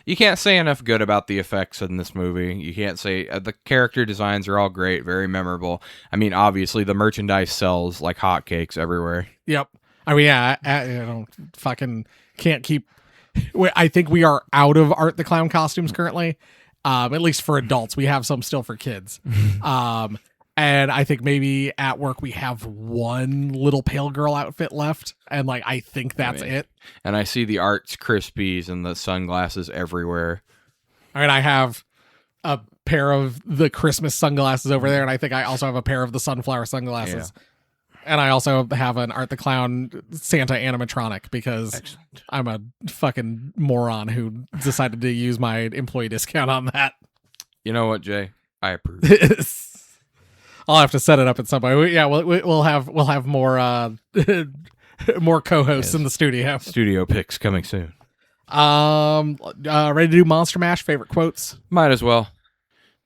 Speaker 4: you can't say enough good about the effects in this movie. You can't say the character designs are all great, very memorable. I mean, obviously the merchandise sells like hotcakes everywhere.
Speaker 3: Yep. I mean, yeah, fucking can't keep. I think we are out of Art the Clown costumes currently. At least for adults. We have some still for kids. And I think maybe at work we have one little pale girl outfit left, and like I think that's it.
Speaker 4: And I see the Arts Krispies and the sunglasses everywhere.
Speaker 3: I mean, I have a pair of the Christmas sunglasses over there, and I think I also have a pair of the sunflower sunglasses. Yeah. And I also have an Art the Clown Santa animatronic because I'm a fucking moron who decided to use my employee discount on that.
Speaker 4: You know what, Jay? I approve.
Speaker 3: I'll have to set it up at some point. Yeah, we'll have more more co-hosts in the studio.
Speaker 4: Studio picks coming soon.
Speaker 3: Ready to do Monster Mash? Favorite quotes?
Speaker 4: Might as well.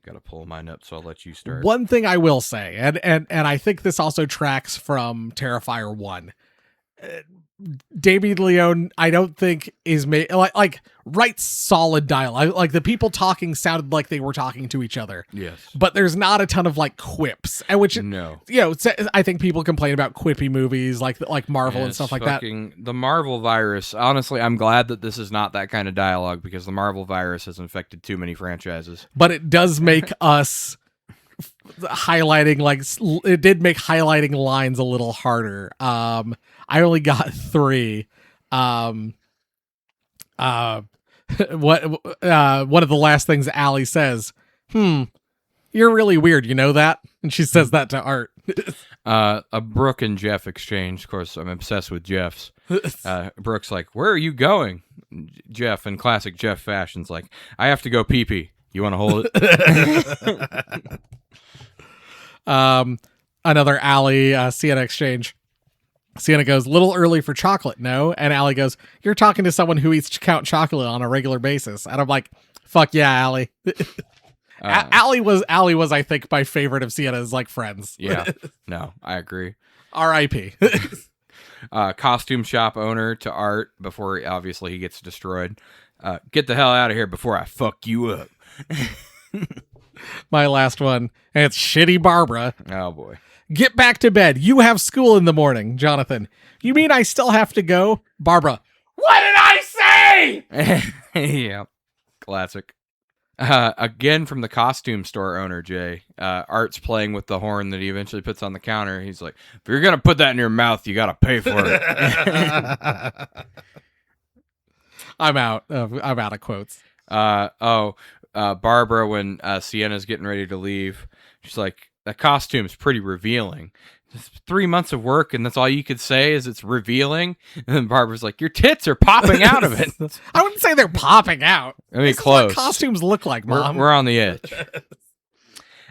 Speaker 4: Gotta pull mine up, so I'll let you start.
Speaker 3: One thing I will say, and I think this also tracks from Terrifier 1. David Leone, I don't think is made like writes solid dialogue. Like the people talking sounded like they were talking to each other.
Speaker 4: Yes,
Speaker 3: but there's not a ton of like quips, and which I think people complain about quippy movies like Marvel and stuff like that.
Speaker 4: The Marvel virus. Honestly, I'm glad that this is not that kind of dialogue because the Marvel virus has infected too many franchises.
Speaker 3: But it does make us highlighting it did make highlighting lines a little harder. I only got 3. One of the last things Allie says, you're really weird, you know that? And she says that to Art.
Speaker 4: A Brooke and Jeff exchange. Of course, I'm obsessed with Jeff's. Brooke's like, where are you going? Jeff, in classic Jeff fashion's like, I have to go pee-pee. You want to hold it?
Speaker 3: Another Allie Sienna exchange. Sienna goes, little early for chocolate, no? And Allie goes, you're talking to someone who eats Count Chocolate on a regular basis. And I'm like, fuck yeah, Allie. Allie was, I think, my favorite of Sienna's like friends.
Speaker 4: Yeah, no, I agree.
Speaker 3: R.I.P.
Speaker 4: Costume shop owner to Art before obviously he gets destroyed. Get the hell out of here before I fuck you up.
Speaker 3: My last one, and it's shitty Barbara.
Speaker 4: Oh boy.
Speaker 3: Get back to bed. You have school in the morning, Jonathan. You mean I still have to go? Barbara. What did I
Speaker 4: say? Yeah. Classic. Again from the costume store owner, Jay. Art's playing with the horn that he eventually puts on the counter. He's like, if you're going to put that in your mouth, you got to pay for it.
Speaker 3: I'm out of quotes.
Speaker 4: Barbara, when Sienna's getting ready to leave, she's like, the costume's pretty revealing. It's 3 months of work, and that's all you could say is it's revealing. And then Barbara's like, your tits are popping out of it.
Speaker 3: I wouldn't say they're popping out.
Speaker 4: I mean, close.
Speaker 3: What costumes look like, Mom.
Speaker 4: We're on the edge.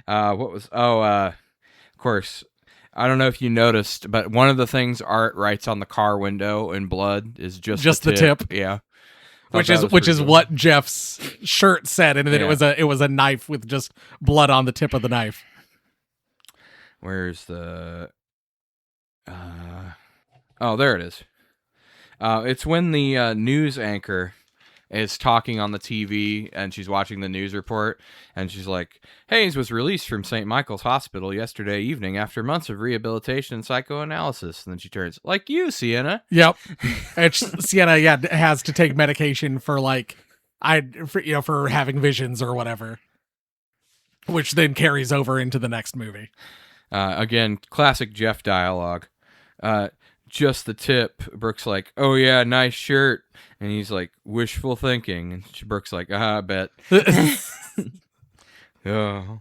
Speaker 4: Of course, I don't know if you noticed, but one of the things Art writes on the car window in blood is just the tip. Yeah.
Speaker 3: Which is what Jeff's shirt said, and then it was a knife with just blood on the tip of the knife.
Speaker 4: Where's the... there it is. It's when the news anchor is talking on the TV, and she's watching the news report, and she's like, Hayes was released from St. Michael's Hospital yesterday evening after months of rehabilitation and psychoanalysis. And then she turns, like you, Sienna.
Speaker 3: Yep. Sienna, has to take medication for for having visions or whatever, which then carries over into the next movie.
Speaker 4: Again, classic Jeff dialogue. Just the tip. Brooke's like, oh yeah, nice shirt. And he's like, wishful thinking. And Brooke's like, I bet. Oh.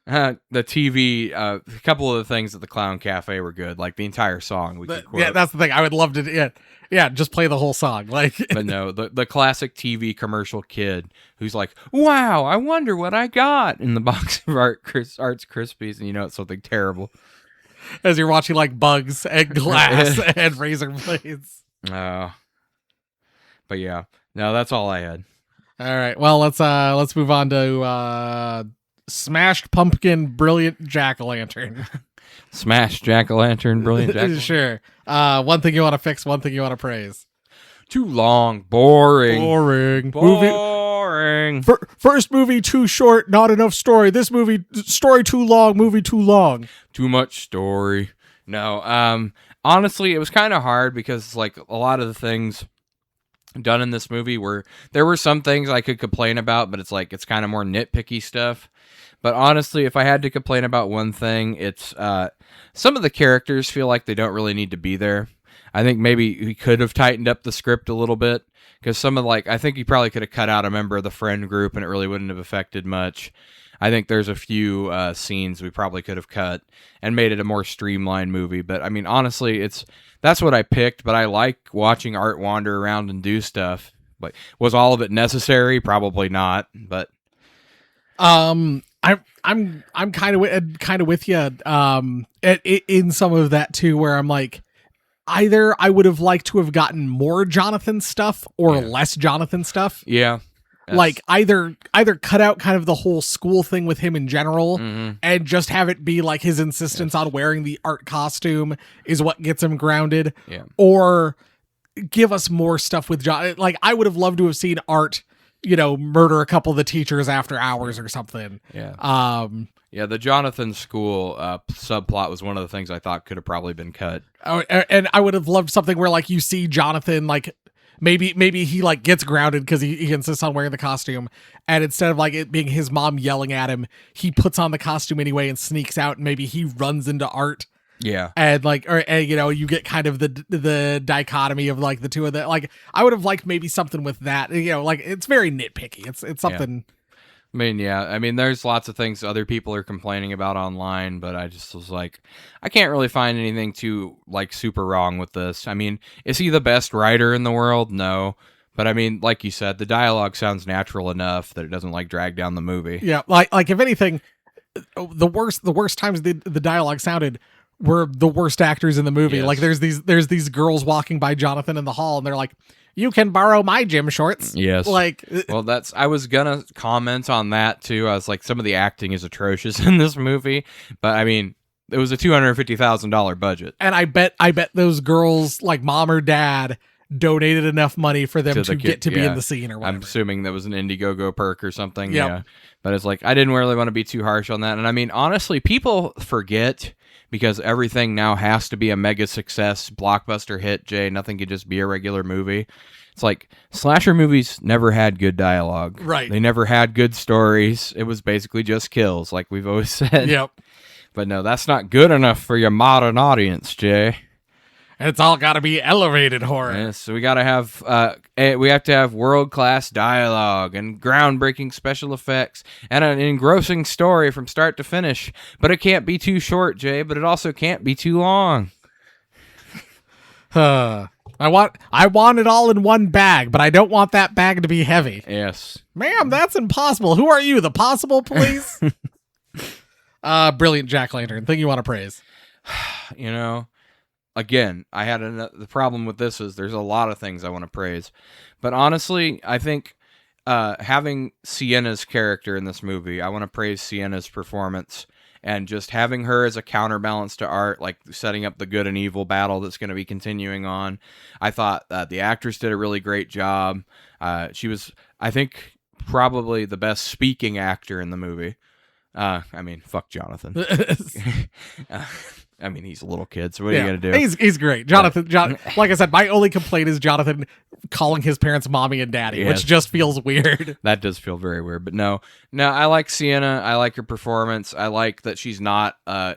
Speaker 4: The TV, a couple of the things at the Clown Cafe were good. Like the entire song we could quote.
Speaker 3: Yeah, that's the thing. I would love to. Yeah, just play the whole song.
Speaker 4: But no, the classic TV commercial kid who's like, wow, I wonder what I got in the box of Art's Krispies. And it's something terrible.
Speaker 3: As you're watching Bugs and Glass and Razor Blades.
Speaker 4: But yeah, no, that's all I had.
Speaker 3: All right, well let's move on to Smashed Pumpkin Brilliant Jack-o'-lantern.
Speaker 4: Smashed Jack-o'-lantern Brilliant Jack-o'-lantern.
Speaker 3: Sure. One thing you want to fix, one thing you want to praise.
Speaker 4: Too long, boring.
Speaker 3: First movie too short, not enough story. This movie story too long, movie too long.
Speaker 4: Too much story. No, honestly, it was kind of hard because a lot of the things done in this movie were there were some things I could complain about, but it's like it's kind of more nitpicky stuff. But honestly, if I had to complain about one thing, it's some of the characters feel like they don't really need to be there. I think maybe he could have tightened up the script a little bit, because some of I think he probably could have cut out a member of the friend group and it really wouldn't have affected much. I think there's a few scenes we probably could have cut and made it a more streamlined movie. But I mean, honestly, that's what I picked. But I like watching Art wander around and do stuff. But was all of it necessary? Probably not. But
Speaker 3: I'm kind of with you in some of that too, where I'm like, either I would have liked to have gotten more Jonathan stuff or less Jonathan stuff.
Speaker 4: Yeah.
Speaker 3: Like either cut out kind of the whole school thing with him in general and just have it be like his insistence on wearing the Art costume is what gets him grounded, or give us more stuff with John. Like I would have loved to have seen Art, murder a couple of the teachers after hours or something.
Speaker 4: Yeah, the Jonathan school subplot was one of the things I thought could have probably been cut.
Speaker 3: Oh, and I would have loved something where like you see Jonathan like maybe he like gets grounded because he insists on wearing the costume, and instead of like it being his mom yelling at him, he puts on the costume anyway and sneaks out, and maybe he runs into Art.
Speaker 4: Yeah,
Speaker 3: and like, you get kind of the dichotomy of like the two of them. Like, I would have liked maybe something with that. Like it's very nitpicky. It's something.
Speaker 4: I mean, there's lots of things other people are complaining about online, but I just was like, I can't really find anything too like super wrong with this. I mean, is he the best writer in the world? No. But I mean, like you said, the dialogue sounds natural enough that it doesn't like drag down the movie.
Speaker 3: Yeah, like if anything, the worst times the dialogue sounded were the worst actors in the movie.
Speaker 4: Yes.
Speaker 3: Like there's these girls walking by Jonathan in the hall, and they're like, "You can borrow my gym shorts."
Speaker 4: Yes.
Speaker 3: Like,
Speaker 4: well, I was gonna comment on that too. I was like, some of the acting is atrocious in this movie, but I mean, it was a $250,000 budget,
Speaker 3: and I bet those girls, like mom or dad, donated enough money for them to get to be in the scene or whatever.
Speaker 4: I'm assuming that was an Indiegogo perk or something.
Speaker 3: Yep.
Speaker 4: Yeah. But it's like, I didn't really want to be too harsh on that. And I mean, honestly, people forget because everything now has to be a mega success, blockbuster hit, Jay. Nothing could just be a regular movie. It's like slasher movies never had good dialogue.
Speaker 3: Right.
Speaker 4: They never had good stories. It was basically just kills, like we've always said.
Speaker 3: Yep.
Speaker 4: But no, that's not good enough for your modern audience, Jay.
Speaker 3: It's all got to be elevated horror.
Speaker 4: Yes, so we got to have world-class dialogue and groundbreaking special effects and an engrossing story from start to finish. But it can't be too short, Jay, but it also can't be too long.
Speaker 3: I want it all in one bag, but I don't want that bag to be heavy.
Speaker 4: Yes.
Speaker 3: Ma'am, that's impossible. Who are you, the possible police? Brilliant jack-lantern. Thing you want to praise.
Speaker 4: Again, I had the problem with this is there's a lot of things I want to praise. But honestly, I think having Sienna's character in this movie, I want to praise Sienna's performance. And just having her as a counterbalance to Art, like setting up the good and evil battle that's going to be continuing on. I thought the actress did a really great job. She was, I think, probably the best speaking actor in the movie. I mean, fuck Jonathan. I mean, he's a little kid, so what are you going to do?
Speaker 3: He's great. Jonathan, like I said, my only complaint is Jonathan calling his parents mommy and daddy, which just feels weird.
Speaker 4: That does feel very weird, but no, I like Sienna. I like her performance. I like that she's not a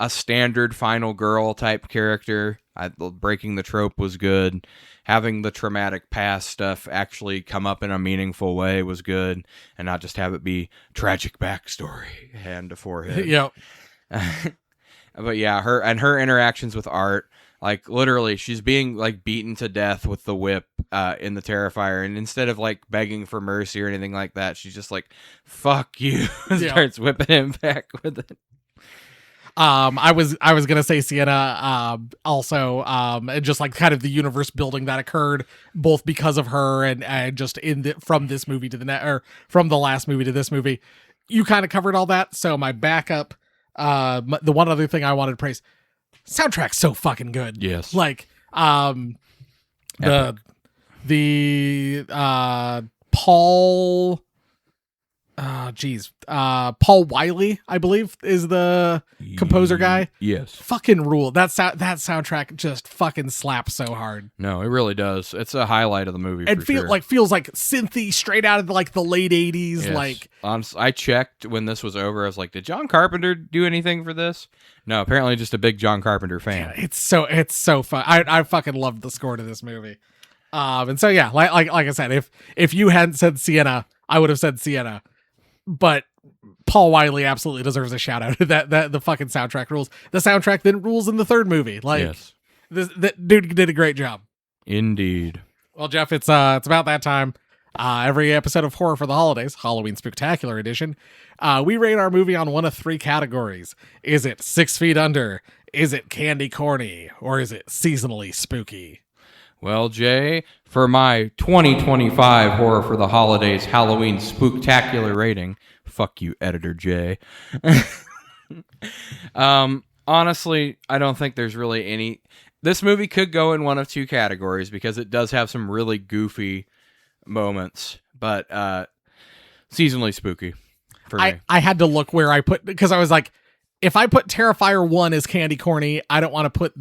Speaker 4: standard final girl type character. Breaking the trope was good. Having the traumatic past stuff actually come up in a meaningful way was good, and not just have it be tragic backstory, hand to forehead.
Speaker 3: Yep.
Speaker 4: But yeah, her interactions with Art, like literally, she's being like beaten to death with the whip in the Terrifier, and instead of like begging for mercy or anything like that, she's just like, "Fuck you," starts whipping him back with it.
Speaker 3: I was gonna say Sienna, also, and just like kind of the universe building that occurred both because of her and just from this movie to from the last movie to this movie. You kind of covered all that, so my backup. The one other thing I wanted to praise, soundtrack's so fucking good.
Speaker 4: Yes.
Speaker 3: Like, the Paul, geez. Paul Wiley, I believe, is the composer guy.
Speaker 4: Yes.
Speaker 3: Fucking rule. That soundtrack just fucking slaps so hard.
Speaker 4: No, it really does. It's a highlight of the movie.
Speaker 3: And
Speaker 4: for sure.
Speaker 3: feels like synthy straight out of like the late 80s.
Speaker 4: Yes.
Speaker 3: Like,
Speaker 4: I checked when this was over. I was like, did John Carpenter do anything for this? No, apparently just a big John Carpenter fan.
Speaker 3: it's so fun. I fucking loved the score to this movie. And so yeah, like I said, if you hadn't said Sienna, I would have said Sienna. But Paul Wiley absolutely deserves a shout out. That the fucking soundtrack rules. The soundtrack then rules in the third movie. Like,
Speaker 4: yes.
Speaker 3: That dude did a great job.
Speaker 4: Indeed.
Speaker 3: Well, Jeff, it's about that time. Every episode of Horror for the Holidays, Halloween Spooktacular edition, we rate our movie on one of three categories. Is it 6 feet under? Is it candy corny? Or is it seasonally spooky?
Speaker 4: Well, Jay, for my 2025 Horror for the Holidays Halloween Spooktacular rating, fuck you, Editor Jay. Honestly, I don't think there's really any. This movie could go in one of two categories because it does have some really goofy moments, but seasonally spooky for me.
Speaker 3: I had to look where I put, because I was like, if I put Terrifier 1 as candy corny, I don't want to put,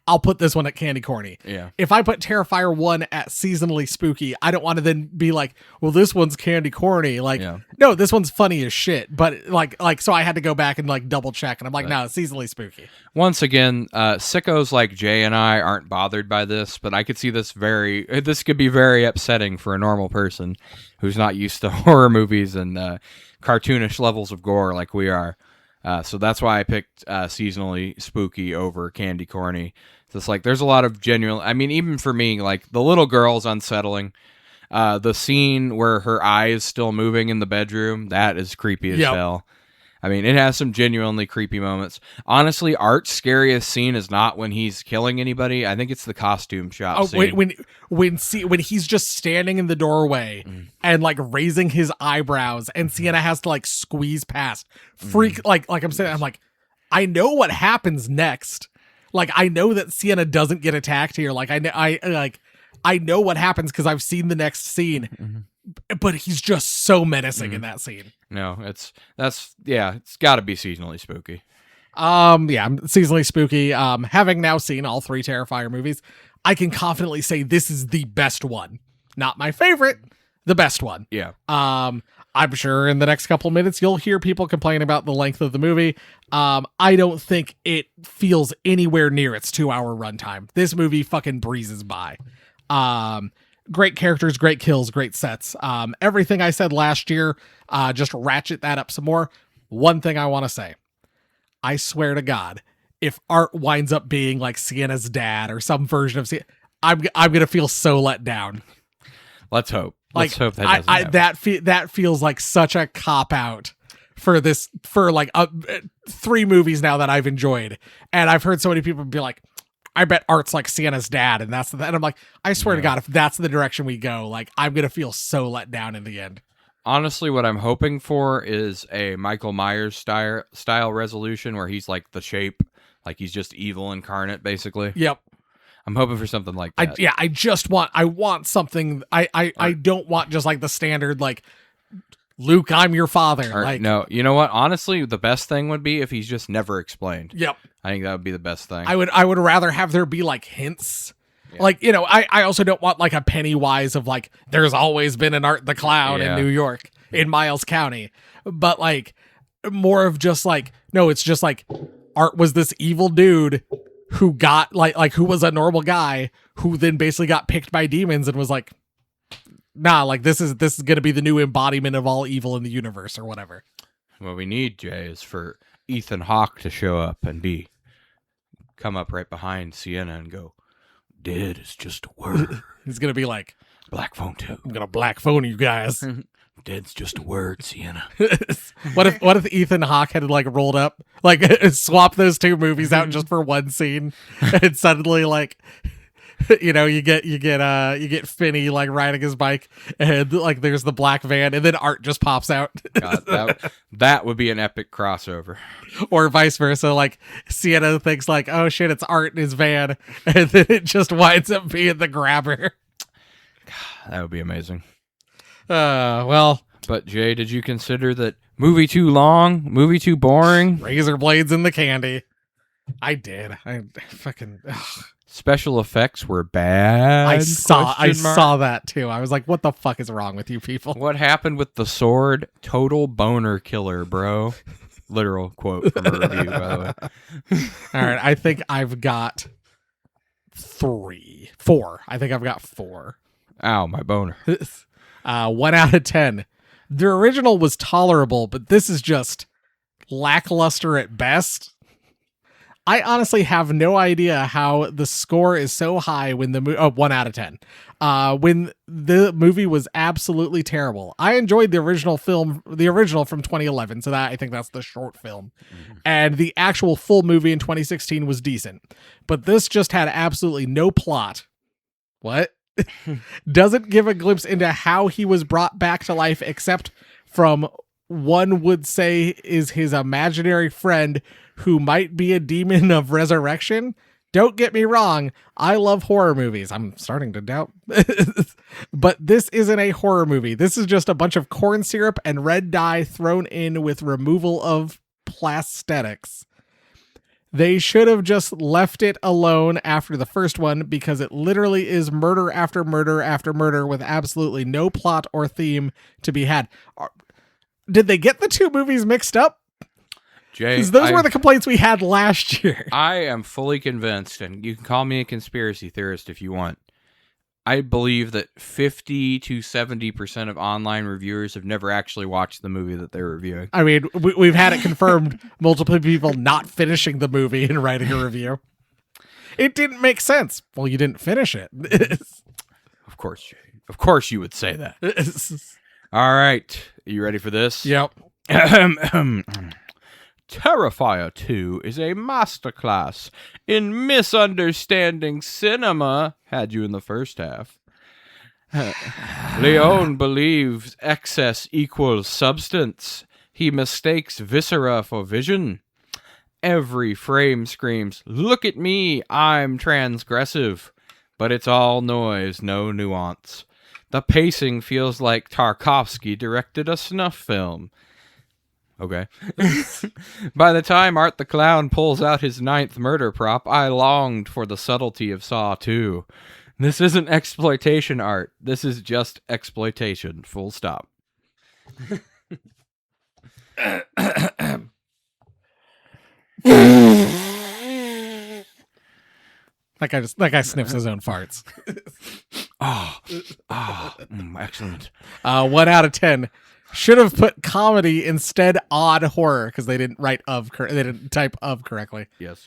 Speaker 3: I'll put this one at candy corny.
Speaker 4: Yeah.
Speaker 3: If I put Terrifier 1 at seasonally spooky, I don't want to then be like, well, this one's candy corny. Like, no, this one's funny as shit. But like, so I had to go back and like double check, and I'm like, no, it's seasonally spooky.
Speaker 4: Once again, sickos like Jay and I aren't bothered by this, but I could see this could be very upsetting for a normal person who's not used to horror movies and cartoonish levels of gore like we are. So that's why I picked seasonally spooky over candy corny. So it's like there's a lot of genuine. I mean, even for me, like the little girl's unsettling. The scene where her eye is still moving in the bedroom, that is creepy as hell. I mean, it has some genuinely creepy moments. Honestly, Art's scariest scene is not when he's killing anybody. I think it's the costume shop scene.
Speaker 3: When he's just standing in the doorway and like raising his eyebrows, and Sienna has to like squeeze past. Like I'm saying, I'm like, I know what happens next. Like, I know that Sienna doesn't get attacked here. Like, I know what happens because I've seen the next scene. But he's just so menacing in that scene.
Speaker 4: No, it's got to be seasonally spooky.
Speaker 3: Seasonally spooky. Having now seen all three Terrifier movies, I can confidently say this is the best one. Not my favorite, the best one.
Speaker 4: Yeah.
Speaker 3: I'm sure in the next couple of minutes you'll hear people complain about the length of the movie. I don't think it feels anywhere near its 2-hour runtime. This movie fucking breezes by. Great characters, great kills, great sets. Everything I said last year, just ratchet that up some more. One thing I want to say. I swear to God, if Art winds up being like Sienna's dad or some version of Sienna, I'm going to feel so let down.
Speaker 4: Let's hope.
Speaker 3: Like,
Speaker 4: Let's hope that doesn't happen.
Speaker 3: That feels like such a cop-out for like 3 movies now that I've enjoyed. And I've heard so many people be like, I bet Art's like Sienna's dad, and and I'm like, I swear to God, if that's the direction we go, like, I'm gonna feel so let down in the end.
Speaker 4: Honestly, what I'm hoping for is a Michael Myers style resolution where he's like the shape, like he's just evil incarnate, basically.
Speaker 3: Yep.
Speaker 4: I'm hoping for something like that.
Speaker 3: I want something. I don't want just like the standard like, Luke, I'm your father.
Speaker 4: Like, no, you know what? Honestly, the best thing would be if he's just never explained.
Speaker 3: Yep.
Speaker 4: I think that would be the best thing.
Speaker 3: I would rather have there be like hints. Yeah. Like, you know, I also don't want like a Pennywise of like, there's always been an Art the Clown in New York, in Miles County. But like more of just like, no, it's just like Art was this evil dude who got like who was a normal guy who then basically got picked by demons and was like, nah, like this is gonna be the new embodiment of all evil in the universe or whatever.
Speaker 4: What we need, Jay, is for Ethan Hawke to show up and come up right behind Sienna and go, dead is just a word.
Speaker 3: He's gonna be like,
Speaker 4: black phone too.
Speaker 3: I'm gonna black phone you guys.
Speaker 4: Dead's just a word, Sienna.
Speaker 3: What if Ethan Hawke had like rolled up, like swap those 2 movies out just for one scene, and suddenly like, you know, you get Finney like riding his bike, and like there's the black van, and then Art just pops out.
Speaker 4: God, that would be an epic crossover.
Speaker 3: Or vice versa, like Sienna thinks like, oh shit, it's Art in his van, and then it just winds up being the grabber.
Speaker 4: That would be amazing.
Speaker 3: Well,
Speaker 4: But Jay, did you consider that movie too long, movie too boring?
Speaker 3: Razor blades in the candy. I did. I fucking. Ugh.
Speaker 4: Special effects were bad.
Speaker 3: I saw
Speaker 4: question mark?
Speaker 3: that too. I was like, what the fuck is wrong with you people?
Speaker 4: What happened with the sword? Total boner killer, bro. Literal quote from a review, by the way.
Speaker 3: All right, I think I've got 4. I think I've got 4.
Speaker 4: Ow, my boner.
Speaker 3: 1 out of 10. The original was tolerable, but this is just lackluster at best. I honestly have no idea how the score is so high when the 1 out of 10. When the movie was absolutely terrible. I enjoyed the original from 2011, so that I think that's the short film. And the actual full movie in 2016 was decent. But this just had absolutely no plot. What? Doesn't give a glimpse into how he was brought back to life except from one would say is his imaginary friend who might be a demon of resurrection. Don't get me wrong, I love horror movies. I'm starting to doubt. But this isn't a horror movie. This is just a bunch of corn syrup and red dye thrown in with removal of plasthetics. They should have just left it alone after the first one because it literally is murder after murder after murder with absolutely no plot or theme to be had. Did they get the 2 movies mixed up?
Speaker 4: Jay,
Speaker 3: Because those were the complaints we had last year.
Speaker 4: I am fully convinced, and you can call me a conspiracy theorist if you want. I believe that 50 to 70% of online reviewers have never actually watched the movie that they're reviewing.
Speaker 3: I mean, we've had it confirmed multiple people not finishing the movie and writing a review. It didn't make sense. Well, you didn't finish it.
Speaker 4: Of course, Jay. Of course you would say that. All right. Are you ready for this?
Speaker 3: Yep.
Speaker 4: Terrifier 2 is a masterclass in misunderstanding cinema. Had you in the first half. Leon believes excess equals substance. He mistakes viscera for vision. Every frame screams, "Look at me, I'm transgressive." But it's all noise, no nuance. The pacing feels like Tarkovsky directed a snuff film. Okay. By the time Art the Clown pulls out his 9th murder prop, I longed for the subtlety of Saw 2. This isn't exploitation art. This is just exploitation. Full stop.
Speaker 3: That guy sniffs his own farts.
Speaker 4: Excellent.
Speaker 3: 1 out of 10. Should have put comedy instead odd horror because they didn't they didn't type of correctly.
Speaker 4: Yes.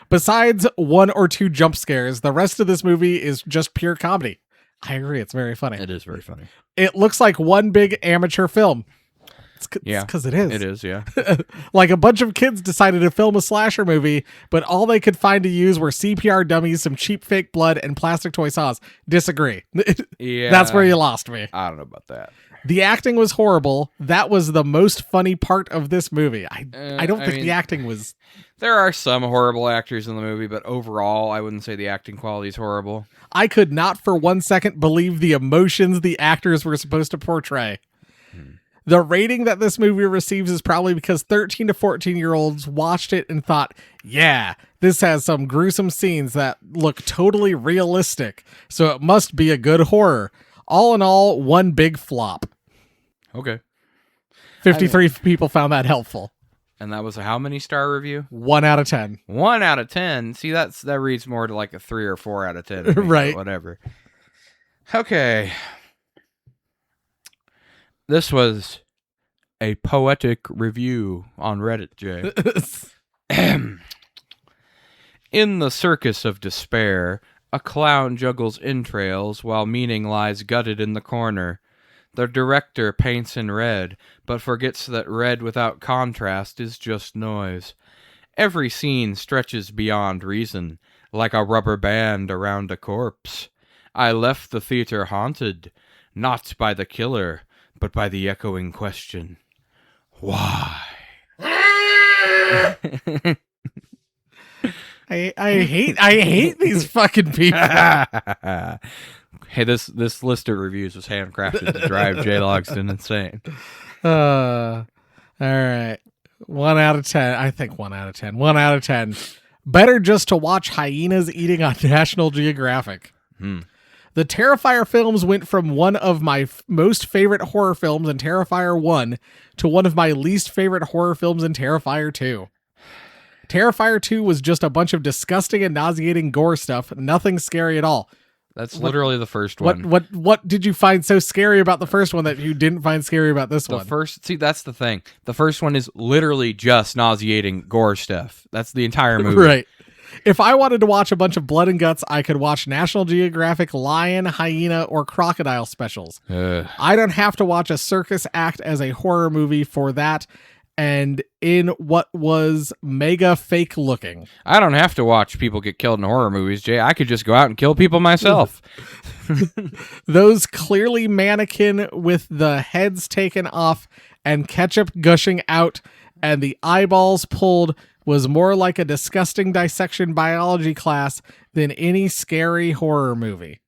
Speaker 3: Besides 1 or 2 jump scares, the rest of this movie is just pure comedy. I agree, it's very funny.
Speaker 4: It is very funny.
Speaker 3: It looks like one big amateur film. It's because it is.
Speaker 4: It is, yeah.
Speaker 3: Like a bunch of kids decided to film a slasher movie, but all they could find to use were CPR dummies, some cheap fake blood, and plastic toy saws. Disagree.
Speaker 4: Yeah.
Speaker 3: That's where you lost me.
Speaker 4: I don't know about that.
Speaker 3: The acting was horrible. That was the most funny part of this movie. I don't think the acting was...
Speaker 4: There are some horrible actors in the movie, but overall, I wouldn't say the acting quality is horrible.
Speaker 3: I could not for 1 second believe the emotions the actors were supposed to portray. The rating that this movie receives is probably because 13 to 14-year-olds watched it and thought, yeah, this has some gruesome scenes that look totally realistic, so it must be a good horror. All in all, one big flop.
Speaker 4: Okay.
Speaker 3: 53 people found that helpful.
Speaker 4: And that was a how many star review?
Speaker 3: 1 out of 10.
Speaker 4: 1 out of 10. See, that reads more to like a 3 or 4 out of 10.
Speaker 3: Right.
Speaker 4: Whatever. Okay. This was a poetic review on Reddit, Jay. In the circus of despair, a clown juggles entrails while meaning lies gutted in the corner. The director paints in red, but forgets that red without contrast is just noise. Every scene stretches beyond reason, like a rubber band around a corpse. I left the theater haunted, not by the killer, but by the echoing question, why?
Speaker 3: I hate these fucking people.
Speaker 4: Hey, this list of reviews was handcrafted to drive J Logston insane.
Speaker 3: All right. 1 out of 10. I think 1 out of 10. 1 out of 10. Better just to watch hyenas eating on National Geographic. The Terrifier films went from one of my most favorite horror films in Terrifier 1 to one of my least favorite horror films in Terrifier 2. Terrifier 2 was just a bunch of disgusting and nauseating gore stuff, nothing scary at all.
Speaker 4: That's literally the first one.
Speaker 3: What did you find so scary about the first one that you didn't find scary about this one?
Speaker 4: That's the thing. The first one is literally just nauseating gore stuff. That's the entire movie.
Speaker 3: Right. If I wanted to watch a bunch of blood and guts, I could watch National Geographic lion, hyena, or crocodile specials. I don't have to watch a circus act as a horror movie for that, and in what was mega fake looking.
Speaker 4: I don't have to watch people get killed in horror movies, Jay. I could just go out and kill people myself.
Speaker 3: Those clearly mannequin with the heads taken off and ketchup gushing out and the eyeballs pulled was more like a disgusting dissection biology class than any scary horror movie.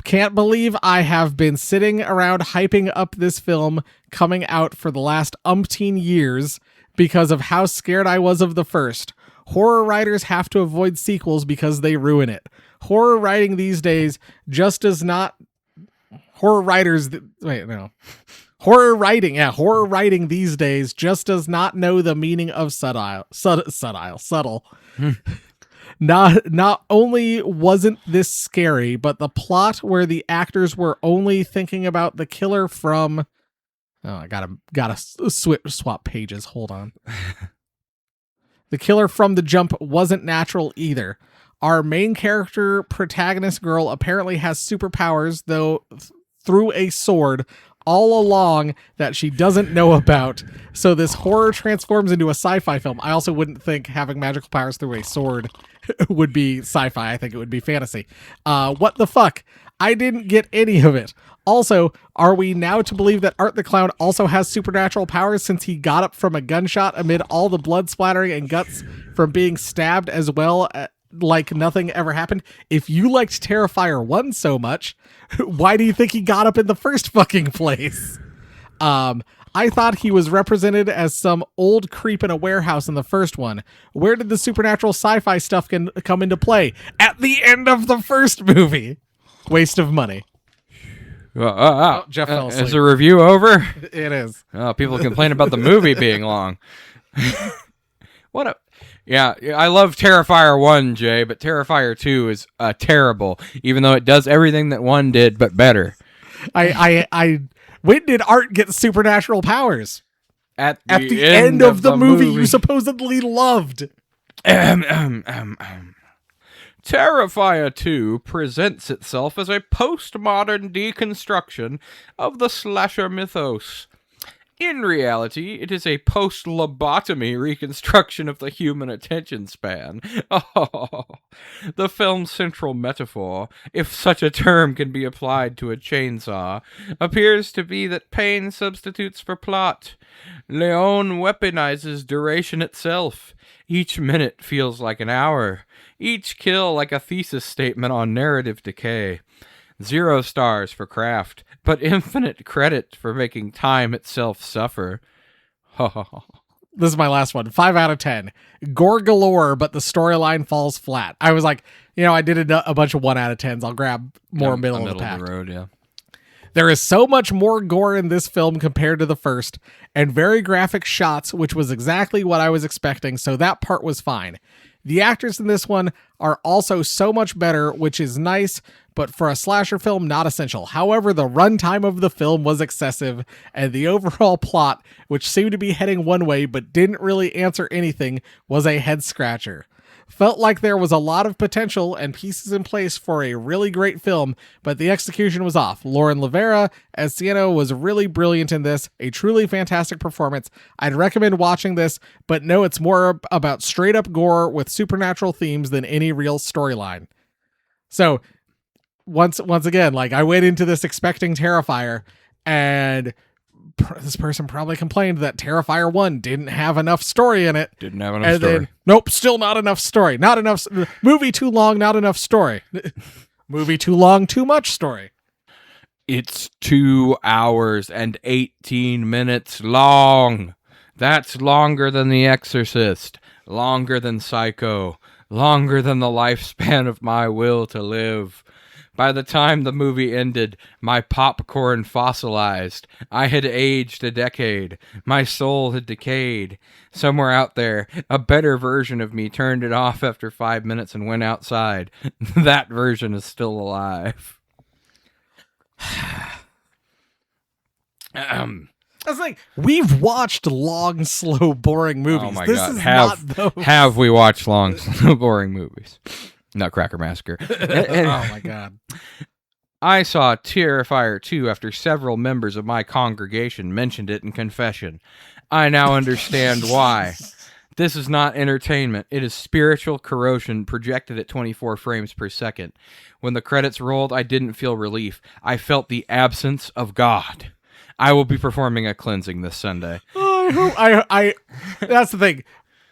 Speaker 3: Can't believe I have been sitting around hyping up this film coming out for the last umpteen years because of how scared I was of the first. Horror writers have to avoid sequels because they ruin it. Horror writing these days just does not... Horror writing these days just does not know the meaning of subtle. Not only wasn't this scary, but the plot where the actors were only thinking about the killer from... Oh, I gotta swap pages. Hold on. The killer from the jump wasn't natural either. Our main character protagonist girl apparently has superpowers, though through a sword all along that she doesn't know about. So this horror transforms into a sci-fi film. I also wouldn't think having magical powers through a sword would be sci-fi. I think it would be fantasy. What the fuck? I didn't get any of it. Also, are we now to believe that Art the Clown also has supernatural powers since he got up from a gunshot amid all the blood splattering and guts from being stabbed as well, like nothing ever happened? If you liked Terrifier 1 so much, why do you think he got up in the first fucking place? I thought he was represented as some old creep in a warehouse in the first one. Where did the supernatural sci-fi stuff come into play? At the end of the first movie. Waste of money.
Speaker 4: Jeff fell asleep. Is the review over?
Speaker 3: It is.
Speaker 4: Oh, people complain about the movie being long. Yeah, I love Terrifier 1, Jay, but Terrifier 2 is terrible, even though it does everything that 1 did, but better.
Speaker 3: When did Art get supernatural powers?
Speaker 4: At the end
Speaker 3: of the movie you supposedly loved.
Speaker 4: Terrifier 2 presents itself as a postmodern deconstruction of the slasher mythos. In reality, it is a post-lobotomy reconstruction of the human attention span. Oh, the film's central metaphor, if such a term can be applied to a chainsaw, appears to be that pain substitutes for plot. Leon weaponizes duration itself. Each minute feels like an hour. Each kill like a thesis statement on narrative decay. 0 stars for craft, but infinite credit for making time itself suffer.
Speaker 3: This is my last one. 5 out of 10. Gore galore, but the storyline falls flat. I was like, I did a bunch of 1 out of 10s. I'll grab more middle of the pack.
Speaker 4: Of the road, yeah.
Speaker 3: There is so much more gore in this film compared to the first, and very graphic shots, which was exactly what I was expecting, so that part was fine. The actors in this one are also so much better, which is nice, but for a slasher film, not essential. However, the runtime of the film was excessive, and the overall plot, which seemed to be heading one way but didn't really answer anything, was a head-scratcher. Felt like there was a lot of potential and pieces in place for a really great film, but the execution was off. Lauren Rivera as Sienna was really brilliant in this, a truly fantastic performance. I'd recommend watching this, but no, it's more about straight up gore with supernatural themes than any real storyline. So, once again, I went into this expecting Terrifier, and this person probably complained that Terrifier 1 didn't have enough story in it.
Speaker 4: Didn't have enough story.
Speaker 3: Nope, still not enough story. Not enough. Movie too long, not enough story. Movie too long, too much story.
Speaker 4: It's 2 hours and 18 minutes long. That's longer than The Exorcist, longer than Psycho, longer than the lifespan of my will to live. By the time the movie ended, my popcorn fossilized. I had aged a decade. My soul had decayed. Somewhere out there, a better version of me turned it off after 5 minutes and went outside. That version is still alive.
Speaker 3: That's like, we've watched long, slow, boring movies.
Speaker 4: Oh my
Speaker 3: this
Speaker 4: God.
Speaker 3: is not those.
Speaker 4: Have we watched long, slow, boring movies? Nutcracker Massacre.
Speaker 3: Oh my God.
Speaker 4: I saw Terrifier 2 after several members of my congregation mentioned it in confession. I now understand why. This is not entertainment. It is spiritual corrosion projected at 24 frames per second. When the credits rolled, I didn't feel relief. I felt the absence of God. I will be performing a cleansing this Sunday.
Speaker 3: I that's the thing.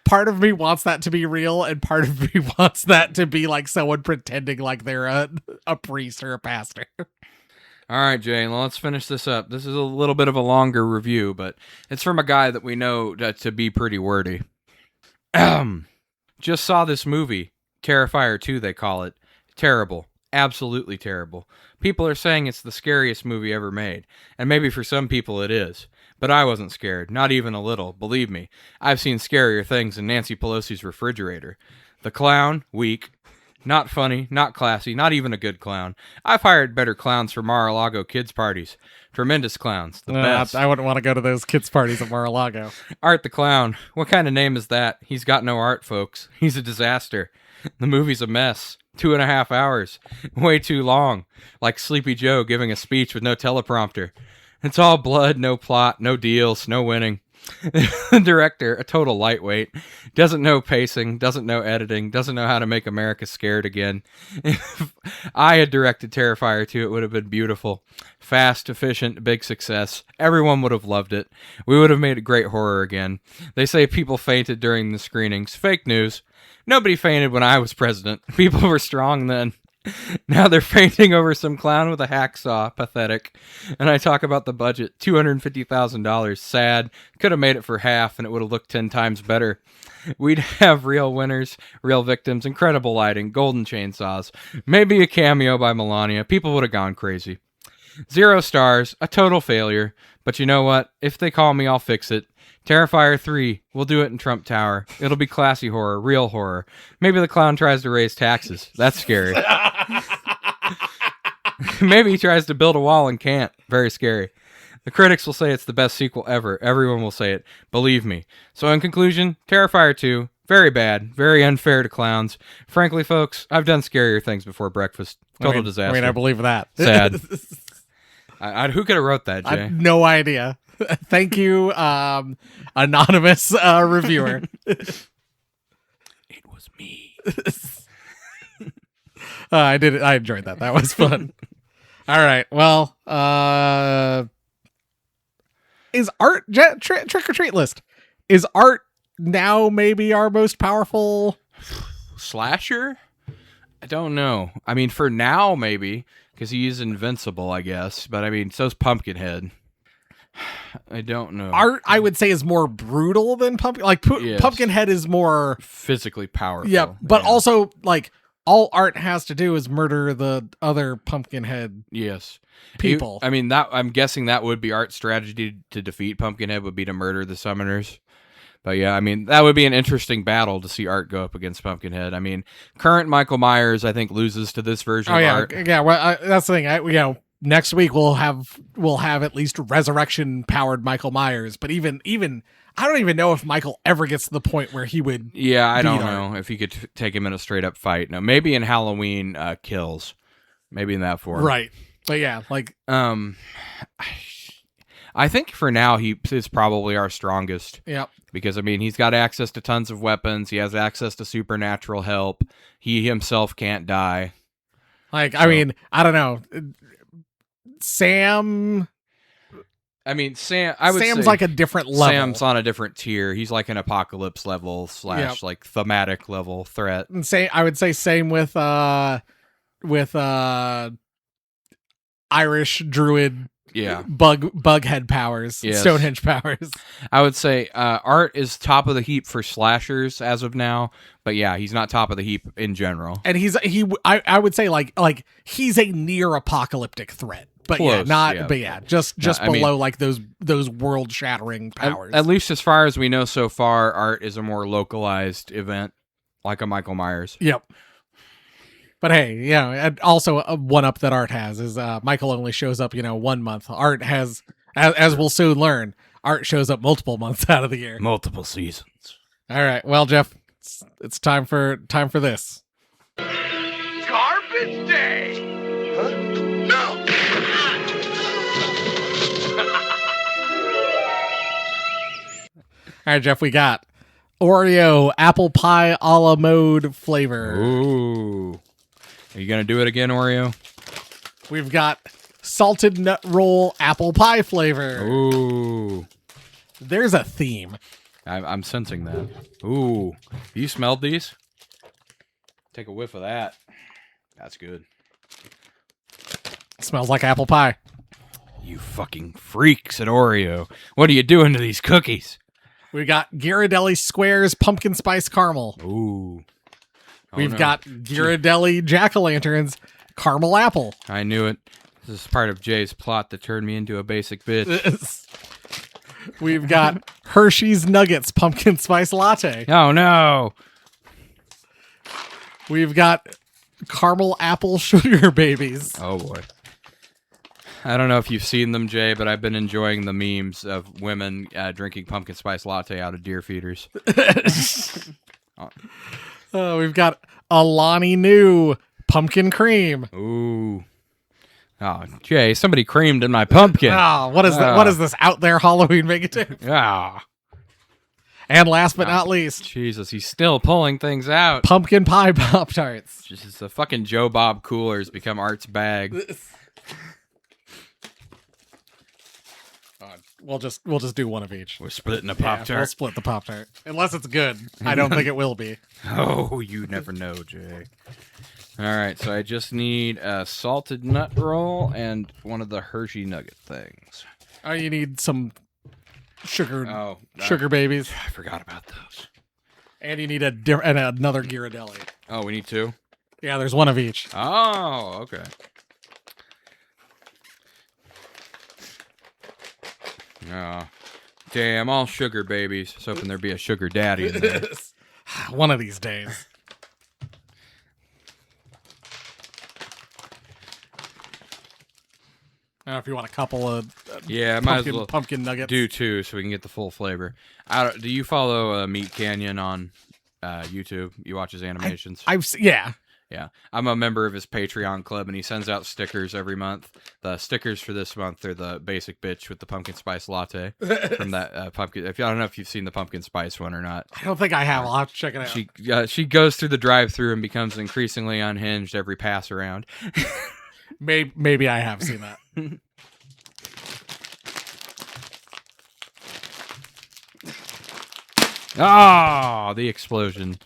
Speaker 3: Part of me wants that to be real, and part of me wants that to be like someone pretending like they're a priest or a pastor.
Speaker 4: All right, Jay, well, let's finish this up. This is a little bit of a longer review, but it's from a guy that we know to be pretty wordy. Just saw this movie, Terrifier 2 they call it. Terrible. Absolutely terrible. People are saying it's the scariest movie ever made, and maybe for some people it is. But I wasn't scared, not even a little, believe me. I've seen scarier things in Nancy Pelosi's refrigerator. The clown, weak. Not funny, not classy, not even a good clown. I've hired better clowns for Mar-a-Lago kids' parties. Tremendous clowns, the best.
Speaker 3: I wouldn't want to go to those kids' parties at Mar-a-Lago.
Speaker 4: Art the Clown. What kind of name is that? He's got no art, folks. He's a disaster. The movie's a mess. 2.5 hours. Way too long. Like Sleepy Joe giving a speech with no teleprompter. It's all blood, no plot, no deals, no winning. The director, a total lightweight, doesn't know pacing, doesn't know editing, doesn't know how to make America scared again. If I had directed Terrifier 2, it would have been beautiful. Fast, efficient, big success. Everyone would have loved it. We would have made a great horror again. They say people fainted during the screenings. Fake news. Nobody fainted when I was president. People were strong then. Now they're fainting over some clown with a hacksaw. Pathetic. And I talk about the budget. $250,000. Sad. Could have made it for half and it would have looked 10 times better. We'd have real winners, real victims, incredible lighting, golden chainsaws. Maybe a cameo by Melania. People would have gone crazy. 0 stars. A total failure. But you know what? If they call me, I'll fix it. Terrifier 3. We'll do it in Trump Tower. It'll be classy horror, real horror. Maybe the clown tries to raise taxes. That's scary. Maybe he tries to build a wall and can't. Very scary. The critics will say it's the best sequel ever. Everyone will say it. Believe me. So in conclusion, Terrifier 2, very bad, very unfair to clowns. Frankly, folks, I've done scarier things before breakfast. Total disaster.
Speaker 3: I believe that.
Speaker 4: Sad. Who could have wrote that, Jay?
Speaker 3: I have no idea. Thank you, anonymous reviewer.
Speaker 4: It was me.
Speaker 3: I did it. I enjoyed that. That was fun. All right. Well, is art trick or treat list? Is art now maybe our most powerful
Speaker 4: slasher? I don't know. I mean, for now, maybe because he is invincible, I guess. But I mean, so's Pumpkinhead. I don't know.
Speaker 3: Art, I would say, is more brutal than Pumpkin. Like
Speaker 4: Yes.
Speaker 3: Pumpkinhead is more
Speaker 4: Physically powerful.
Speaker 3: Yeah, but also like all art has to do is murder the other Pumpkinhead.
Speaker 4: Yes.
Speaker 3: People.
Speaker 4: I mean, that I'm guessing that would be Art's strategy to defeat Pumpkinhead would be to murder the summoners. But yeah, I mean, that would be an interesting battle to see Art go up against Pumpkinhead. I mean, current Michael Myers, I think, loses to this version of Art.
Speaker 3: Yeah. Well, that's the thing. Next week we'll have at least resurrection powered Michael Myers. But even I don't even know if Michael ever gets to the point where he would.
Speaker 4: Yeah, I don't
Speaker 3: beat
Speaker 4: know if he could take him in a straight up fight. No, maybe in Halloween Kills, maybe in that form.
Speaker 3: Right. But yeah, like
Speaker 4: I think for now he is probably our strongest.
Speaker 3: Yeah.
Speaker 4: Because I mean he's got access to tons of weapons. He has access to supernatural help. He himself can't die.
Speaker 3: Like I mean I don't know. Sam.
Speaker 4: I mean, Sam's
Speaker 3: say like a different level.
Speaker 4: Sam's on a different tier. He's like an apocalypse level / like thematic level threat.
Speaker 3: And I would say same with Irish druid
Speaker 4: Yeah.
Speaker 3: bug head powers,
Speaker 4: Yes.
Speaker 3: Stonehenge powers.
Speaker 4: I would say Art is top of the heap for slashers as of now, but yeah, he's not top of the heap in general.
Speaker 3: And I would say like he's a near apocalyptic threat. But
Speaker 4: Close,
Speaker 3: just
Speaker 4: I mean,
Speaker 3: below like those world shattering powers.
Speaker 4: At least as far as we know so far, Art is a more localized event, like a Michael Myers.
Speaker 3: Yep. But hey, and also a one up that Art has is Michael only shows up 1 month. Art has, as we'll soon learn, Art shows up multiple months out of the year.
Speaker 4: Multiple seasons.
Speaker 3: All right, well, Jeff, it's time for this.
Speaker 5: Garbage day! Huh? No!
Speaker 3: All right, Jeff, we got Oreo apple pie a la mode flavor.
Speaker 4: Ooh. Are you going to do it again, Oreo?
Speaker 3: We've got salted nut roll apple pie flavor.
Speaker 4: Ooh.
Speaker 3: There's a theme.
Speaker 4: I'm sensing that. Ooh. You smelled these? Take a whiff of that. That's good.
Speaker 3: Smells like apple pie.
Speaker 4: You fucking freaks at Oreo. What are you doing to these cookies?
Speaker 3: We got Ghirardelli Squares pumpkin spice caramel.
Speaker 4: Ooh. Oh,
Speaker 3: We've
Speaker 4: no.
Speaker 3: got Ghirardelli jack-o'-lanterns caramel apple.
Speaker 4: I knew it. This is part of Jay's plot to turn me into a basic bitch.
Speaker 3: We've got Hershey's Nuggets pumpkin spice latte.
Speaker 4: Oh, no.
Speaker 3: We've got caramel apple sugar babies.
Speaker 4: Oh, boy. I don't know if you've seen them, Jay, but I've been enjoying the memes of women drinking pumpkin spice latte out of deer feeders.
Speaker 3: We've got Alani New pumpkin cream.
Speaker 4: Ooh. Oh, Jay, somebody creamed in my pumpkin.
Speaker 3: What is that? What is this out there Halloween negative?
Speaker 4: Ah.
Speaker 3: And last but not least,
Speaker 4: Jesus, he's still pulling things out.
Speaker 3: pumpkin pie Pop Tarts.
Speaker 4: Just the fucking Joe Bob coolers become Art's bag.
Speaker 3: We'll just do one of each.
Speaker 4: We're splitting a
Speaker 3: Yeah,
Speaker 4: Pop
Speaker 3: we'll
Speaker 4: Tart.
Speaker 3: split the Pop Tart unless it's good. I don't think it will be.
Speaker 4: Oh, you never know, Jay. All right, so I just need a salted nut roll and one of the Hershey nugget things.
Speaker 3: Oh, you need some sugar
Speaker 4: Sugar
Speaker 3: babies,
Speaker 4: I forgot about those.
Speaker 3: and you need another Ghirardelli.
Speaker 4: Oh, we need two?
Speaker 3: Yeah, there's one of each.
Speaker 4: Oh, okay. Oh, damn, all sugar babies. I was hoping there'd be a sugar daddy in there.
Speaker 3: One of these days. I don't know if you want a couple of
Speaker 4: Yeah, might as well
Speaker 3: pumpkin nuggets.
Speaker 4: do two so we can get the full flavor. Do you follow Meat Canyon on YouTube? You watch his animations?
Speaker 3: Yeah.
Speaker 4: Yeah, I'm a member of his Patreon club, and he sends out stickers every month. The stickers for this month are the basic bitch with the pumpkin spice latte from that pumpkin. I don't know if you've seen the pumpkin spice one or not.
Speaker 3: I don't think I have. I'll have to check it out.
Speaker 4: She goes through the drive-through and becomes increasingly unhinged every pass around.
Speaker 3: Maybe I have seen that.
Speaker 4: Oh, the explosion!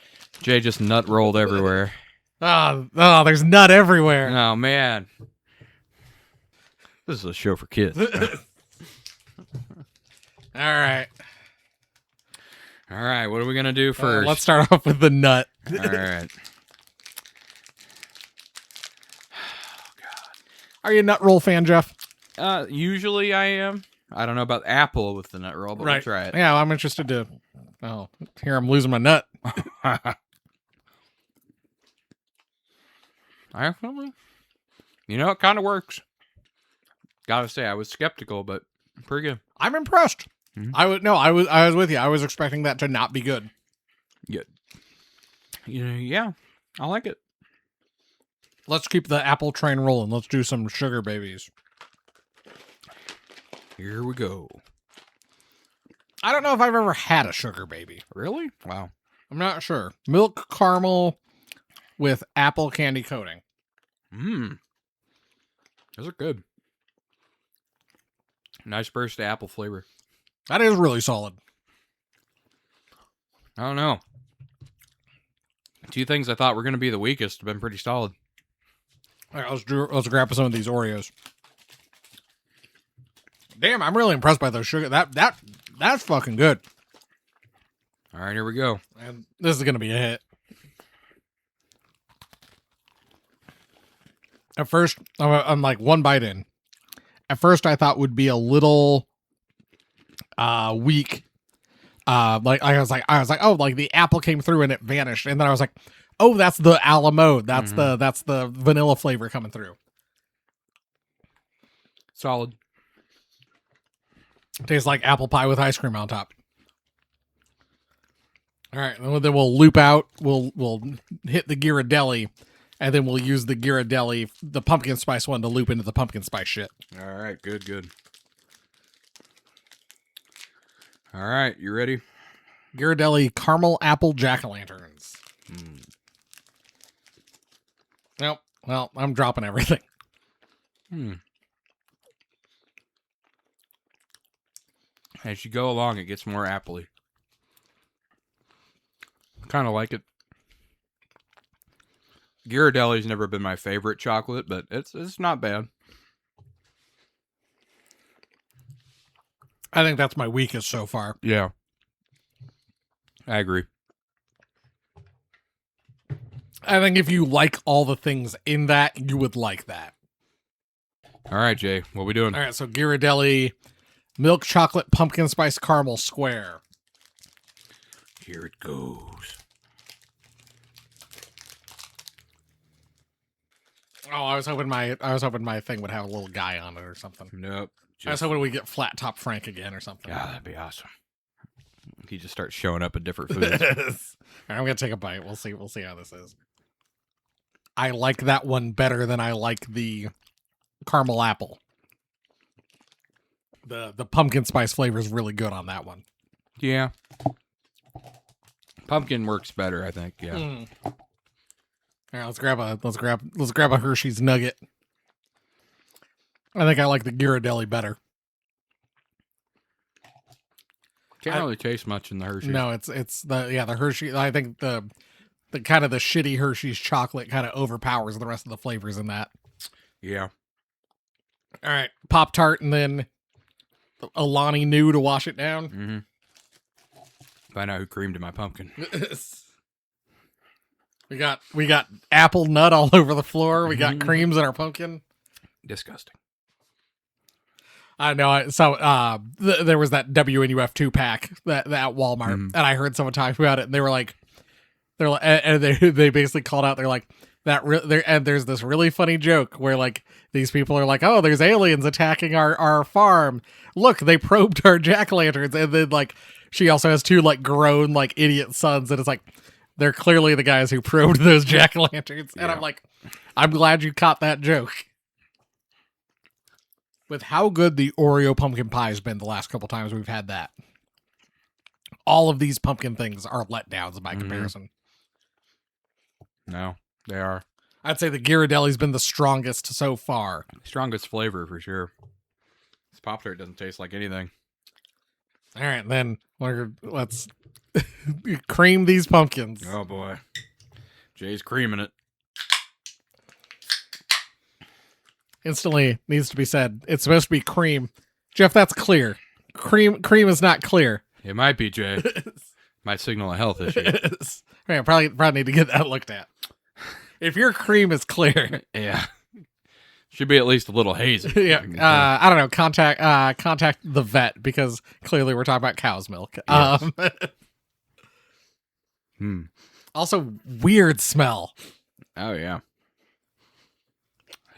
Speaker 4: Jay just nut rolled everywhere.
Speaker 3: Oh, there's nut everywhere.
Speaker 4: Oh man, this is a show for kids.
Speaker 3: All right.
Speaker 4: All right, what are we gonna do first?
Speaker 3: Let's start off with the nut.
Speaker 4: All right.
Speaker 3: Are you a nut roll fan, Jeff?
Speaker 4: Usually I am. I don't know about apple with the nut roll, but we'll try it.
Speaker 3: Yeah, I'm interested to. Oh, here I'm losing my nut.
Speaker 4: Actually, it kind of works. Gotta say, I was skeptical, but pretty good.
Speaker 3: I'm impressed.
Speaker 4: Mhm.
Speaker 3: I was with you. I was expecting that to not be good.
Speaker 4: Good. Yeah, I like it.
Speaker 3: Let's keep the apple train rolling. Let's do some sugar babies.
Speaker 4: Here we go.
Speaker 3: I don't know if I've ever had a sugar baby.
Speaker 4: Really? Wow.
Speaker 3: I'm not sure. Milk caramel with apple candy coating.
Speaker 4: Mmm. Those are good. Nice burst of apple flavor.
Speaker 3: That is really solid.
Speaker 4: I don't know. Two things I thought were going to be the weakest have been pretty solid.
Speaker 3: All right, let's grab some of these Oreos. Damn, I'm really impressed by those sugar. That's fucking good.
Speaker 4: All right, here we go.
Speaker 3: And this is gonna be a hit. At first, I'm like one bite in. At first, I thought would be a little weak. Like I was like, oh, like the apple came through and it vanished, and then I was like, oh, that's the a la mode. That's the vanilla flavor coming through.
Speaker 4: Solid.
Speaker 3: Tastes like apple pie with ice cream on top. All right, then we'll loop out. We'll hit the Ghirardelli, and then we'll use the Ghirardelli, the pumpkin spice one, to loop into the pumpkin spice shit.
Speaker 4: All right, good. All right, you ready?
Speaker 3: Ghirardelli caramel apple jack-o'-lanterns. Nope. Well, I'm dropping everything.
Speaker 4: As you go along, it gets more appley. Kind of like it. Ghirardelli's never been my favorite chocolate, but it's not bad.
Speaker 3: I think that's my weakest so far.
Speaker 4: Yeah. I agree.
Speaker 3: I think if you like all the things in that, you would like that.
Speaker 4: All right, Jay, what we doing?
Speaker 3: All right, so Ghirardelli milk chocolate pumpkin spice caramel square.
Speaker 4: Here it goes.
Speaker 3: Oh, I was hoping my thing would have a little guy on it or something.
Speaker 4: Nope.
Speaker 3: I was hoping we get flat top Frank again or something.
Speaker 4: Yeah, that'd be awesome. He just starts showing up at different foods.
Speaker 3: All right, I'm gonna take a bite. We'll see how this is. I like that one better than I like the caramel apple. The pumpkin spice flavor is really good on that one.
Speaker 4: Yeah. Pumpkin works better, I think. Yeah.
Speaker 3: All right, let's grab a Hershey's nugget. I think I like the Ghirardelli better.
Speaker 4: Can't really taste much in the Hershey.
Speaker 3: No, it's the Hershey. I think the kind of the shitty Hershey's chocolate kind of overpowers the rest of the flavors in that.
Speaker 4: Yeah.
Speaker 3: All right, Pop-Tart and then Alani Nu to wash it down.
Speaker 4: Mm-hmm. Find out who creamed my pumpkin.
Speaker 3: We got apple nut all over the floor. We got creams in our pumpkin.
Speaker 4: Disgusting.
Speaker 3: I know. So there was that WNUF 2-pack that at Walmart, and I heard someone talk about it, and they were like, and they basically called out. They're like and there's this really funny joke where like these people are like, oh, there's aliens attacking our farm. Look, they probed our jack-o'-lanterns, and then like she also has two like grown like idiot sons, and it's like they're clearly the guys who probed those jack-o'-lanterns. And I'm like, I'm glad you caught that joke. With how good the Oreo pumpkin pie has been the last couple times we've had that. All of these pumpkin things are letdowns by comparison.
Speaker 4: No, they are.
Speaker 3: I'd say the Ghirardelli's been the strongest so far.
Speaker 4: Strongest flavor for sure. This Pop-Tart doesn't taste like anything.
Speaker 3: All right, then let's cream these pumpkins.
Speaker 4: Oh boy. Jay's creaming it.
Speaker 3: Instantly needs to be said. It's supposed to be cream. Jeff, that's clear. Cream is not clear.
Speaker 4: It might be, Jay. Might signal a health issue.
Speaker 3: Right, probably need to get that looked at. If your cream is clear.
Speaker 4: Yeah. Should be at least a little hazy.
Speaker 3: Yeah. I don't know. Contact the vet, because clearly we're talking about cow's milk.
Speaker 4: Yes.
Speaker 3: Also, weird smell.
Speaker 4: Oh yeah.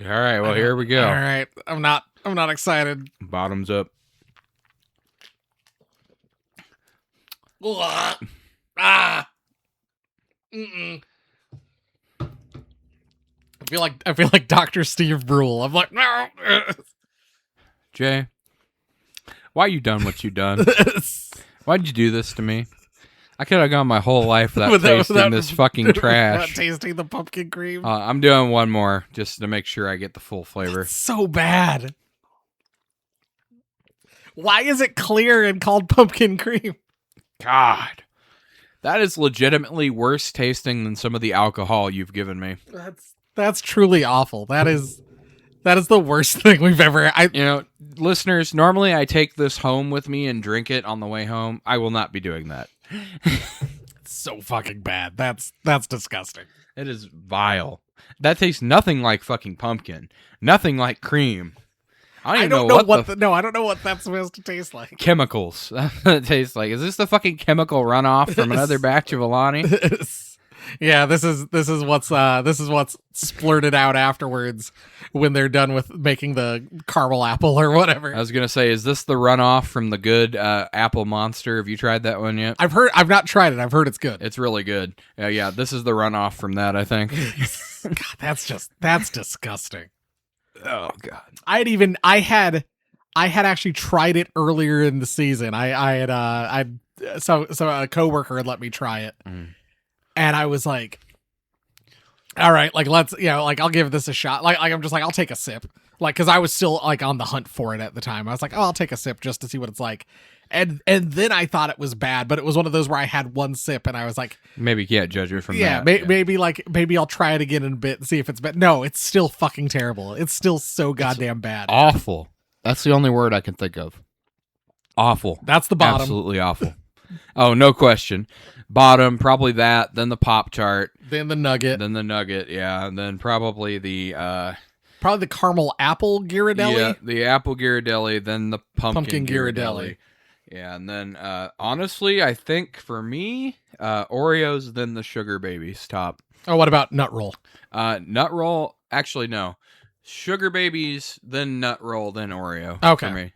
Speaker 4: All right, well here we go.
Speaker 3: All right. I'm not excited.
Speaker 4: Bottoms up.
Speaker 3: Ah. Mm-mm. I feel like Dr. Steve Brule. I'm like, no.
Speaker 4: Jay, why you done what you done? Why'd you do this to me? I could have gone my whole life without tasting this fucking trash.
Speaker 3: Without tasting the pumpkin cream.
Speaker 4: I'm doing one more just to make sure I get the full flavor.
Speaker 3: It's so bad. Why is it clear and called pumpkin cream?
Speaker 4: God. That is legitimately worse tasting than some of the alcohol you've given me.
Speaker 3: That's truly awful. That is the worst thing we've ever.
Speaker 4: Listeners, normally I take this home with me and drink it on the way home. I will not be doing that.
Speaker 3: It's so fucking bad. That's disgusting.
Speaker 4: It is vile. That tastes nothing like fucking pumpkin. Nothing like cream. I don't know
Speaker 3: I don't know what that's supposed to taste like.
Speaker 4: Chemicals. It tastes like. Is this the fucking chemical runoff from another batch of Alani?
Speaker 3: Yeah, this is what's splurted out afterwards when they're done with making the caramel apple or whatever.
Speaker 4: I was gonna say, is this the runoff from the good apple monster? Have you tried that one yet?
Speaker 3: I've not tried it. I've heard it's good.
Speaker 4: It's really good. Yeah, this is the runoff from that, I think.
Speaker 3: God, that's disgusting.
Speaker 4: Oh God.
Speaker 3: I had actually tried it earlier in the season. So a coworker had let me try it. And I was like, all right, like let's, I'll give this a shot. Like I'm just like, I'll take a sip. Like, cause I was still like on the hunt for it at the time. I was like, oh, I'll take a sip just to see what it's like. And then I thought it was bad, but it was one of those where I had one sip and I was like,
Speaker 4: maybe you can't judge it from that.
Speaker 3: Maybe I'll try it again in a bit and see if it's bad. No, it's still fucking terrible. It's still so goddamn bad.
Speaker 4: Awful. That's the only word I can think of. Awful.
Speaker 3: That's the bottom.
Speaker 4: Absolutely awful. Oh, no question. Bottom, probably that, then the Pop-Tart.
Speaker 3: Then the Nugget.
Speaker 4: Yeah. And then probably the
Speaker 3: caramel apple Ghirardelli.
Speaker 4: Yeah, the apple Ghirardelli, then the pumpkin
Speaker 3: Ghirardelli.
Speaker 4: Yeah, and then honestly, I think for me, Oreos, then the Sugar Babies top.
Speaker 3: Oh, what about Nut Roll?
Speaker 4: Nut Roll, actually no. Sugar Babies, then Nut Roll, then Oreo.
Speaker 3: Okay.
Speaker 4: For me.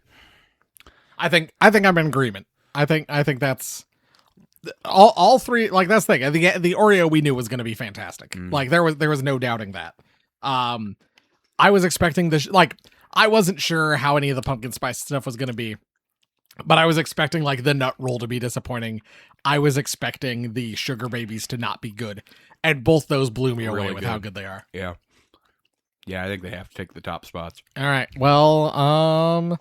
Speaker 3: I think I'm in agreement. I think that's all three. Like that's the thing. The Oreo we knew was going to be fantastic. Like there was no doubting that. I was expecting this. Like I wasn't sure how any of the pumpkin spice stuff was going to be, but I was expecting like the Nut Roll to be disappointing. I was expecting the Sugar Babies to not be good, and both those blew me away with how good they are.
Speaker 4: Yeah. Yeah, I think they have to take the top spots.
Speaker 3: All right. Well,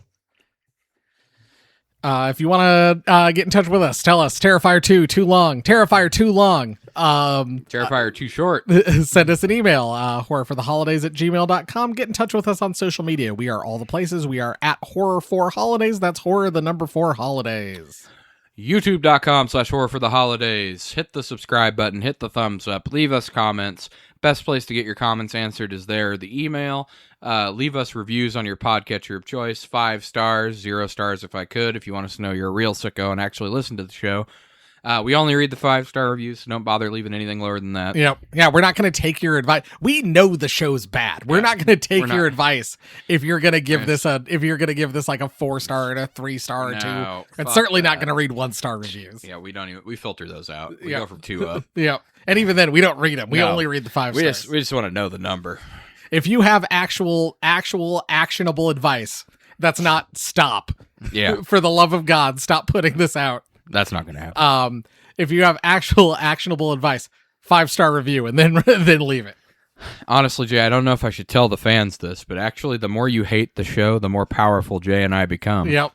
Speaker 3: if you want to get in touch with us, tell us Terrifier 2 too long, Terrifier too long.
Speaker 4: Terrifier too short.
Speaker 3: Send us an email, horrorfortheholidays@gmail.com. Get in touch with us on social media. We are all the places. We are at horror4holidays. That's horror, the number 4 holidays.
Speaker 4: YouTube.com/horrorfortheholidays. Hit the subscribe button, hit the thumbs up, leave us comments. Best place to get your comments answered is there. The email. Leave us reviews on your podcatcher of choice. 5 stars, 0 stars if I could. If you want us to know you're a real sicko and actually listen to the show. We only read the 5-star reviews, so don't bother leaving anything lower than that.
Speaker 3: Yeah, we're not going to take your advice. We know the show's bad. We're not going to take your advice if you're going to give this like a 4-star and a 3-star or 2. And certainly not going to read 1-star reviews.
Speaker 4: Yeah, we filter those out. We go from 2 up.
Speaker 3: Yeah. And even then we don't read them. We only read the 5 stars.
Speaker 4: We just want to know the number.
Speaker 3: If you have actual actionable advice, that's not stop.
Speaker 4: Yeah.
Speaker 3: For the love of God, stop putting this out.
Speaker 4: That's not going to happen.
Speaker 3: If you have actual actionable advice, 5-star review and then leave it.
Speaker 4: Honestly, Jay, I don't know if I should tell the fans this, but actually the more you hate the show, the more powerful Jay and I become.
Speaker 3: Yep.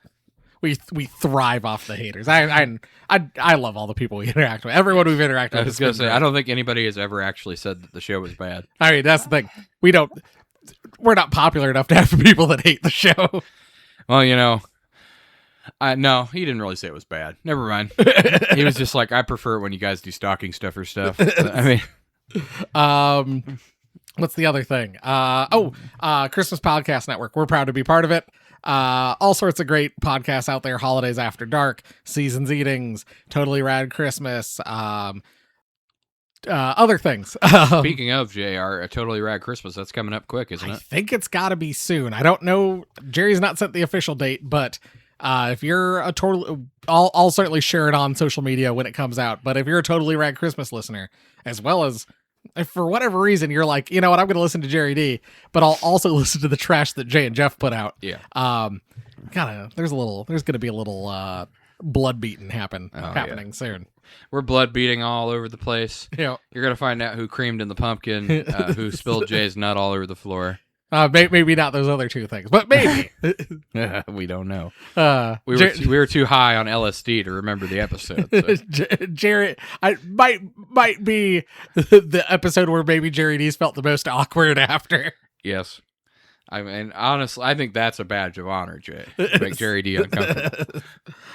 Speaker 3: We thrive off the haters. I love all the people we interact with. Everyone we've interacted with.
Speaker 4: I was going to say, I don't think anybody has ever actually said that the show was bad.
Speaker 3: I mean, that's the thing. We're not popular enough to have people that hate the show.
Speaker 4: Well, no, he didn't really say it was bad. Never mind. He was just like, I prefer it when you guys do stocking stuffer stuff. I mean,
Speaker 3: what's the other thing? Christmas Podcast Network. We're proud to be part of it. All sorts of great podcasts out there. Holidays After Dark, Seasons Eatings, Totally Rad Christmas, other things.
Speaker 4: Speaking of JR, a Totally Rad Christmas, that's coming up quick, isn't it?
Speaker 3: I think it's got to be soon. I don't know. Jerry's not set the official date, but if you're a I'll certainly share it on social media when it comes out. But if you're a Totally Rad Christmas listener, as well as if for whatever reason you're like, you know what, I'm going to listen to Jerry D, but I'll also listen to the trash that Jay and Jeff put out.
Speaker 4: Yeah.
Speaker 3: There's going to be a little blood beating happening soon.
Speaker 4: We're blood beating all over the place.
Speaker 3: Yeah.
Speaker 4: You're going to find out who creamed in the pumpkin, who spilled Jay's nut all over the floor.
Speaker 3: Maybe not those other two things, but maybe.
Speaker 4: We don't know.
Speaker 3: We
Speaker 4: We were too high on LSD to remember the episode. So.
Speaker 3: Jerry, I might be the episode where maybe Jerry Dees felt the most awkward after.
Speaker 4: Yes. I mean, honestly, I think that's a badge of honor, Jay. To make Jerry D uncomfortable.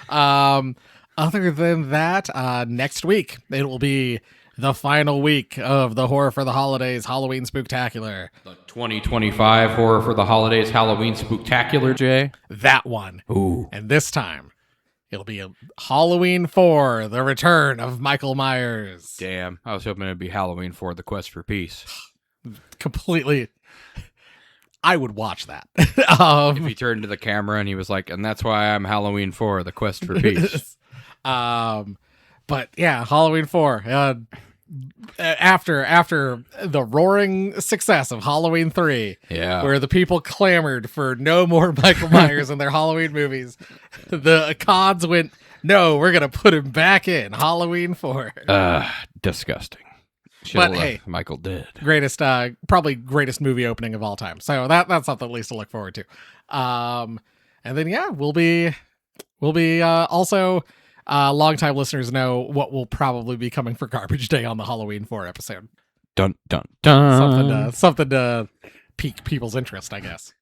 Speaker 3: Other than that, next week it will be the final week of the Horror for the Holidays Halloween Spooktacular.
Speaker 4: The 2025 Horror for the Holidays Halloween Spooktacular, Jay.
Speaker 3: That one.
Speaker 4: Ooh.
Speaker 3: And this time, it'll be a Halloween 4, the return of Michael Myers.
Speaker 4: Damn. I was hoping it'd be Halloween 4, the Quest for Peace.
Speaker 3: Completely. I would watch that.
Speaker 4: If he turned to the camera and he was like, and that's why I'm Halloween 4, the Quest for Peace.
Speaker 3: But yeah, Halloween 4. After the roaring success of Halloween 3,
Speaker 4: Yeah.
Speaker 3: where the people clamored for no more Michael Myers in their Halloween movies, the cons went, no, we're gonna put him back in Halloween 4.
Speaker 4: Disgusting.
Speaker 3: But hey,
Speaker 4: Michael did.
Speaker 3: Probably greatest movie opening of all time. So that's something at least to look forward to. And then yeah, we'll be also. Longtime listeners know what will probably be coming for Garbage Day on the Halloween 4 episode.
Speaker 4: Dun dun dun.
Speaker 3: Something to pique people's interest, I guess.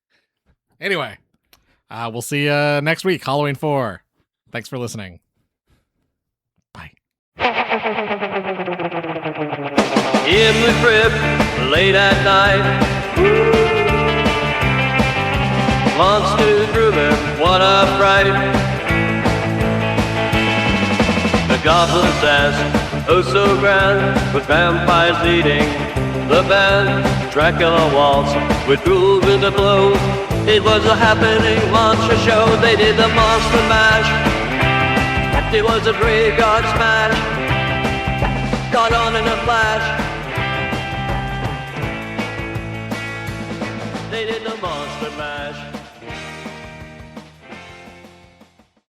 Speaker 3: Anyway, we'll see you next week, Halloween 4. Thanks for listening. Bye.
Speaker 6: In the crib, late at night. Monster grooving, what a fright. The goblin says, oh so grand, with vampires leading the band. Dracula waltz with ghouls in the blow. It was a happening monster show. They did the monster mash. It was a graveyard smash. Got on in a flash. They did the monster mash.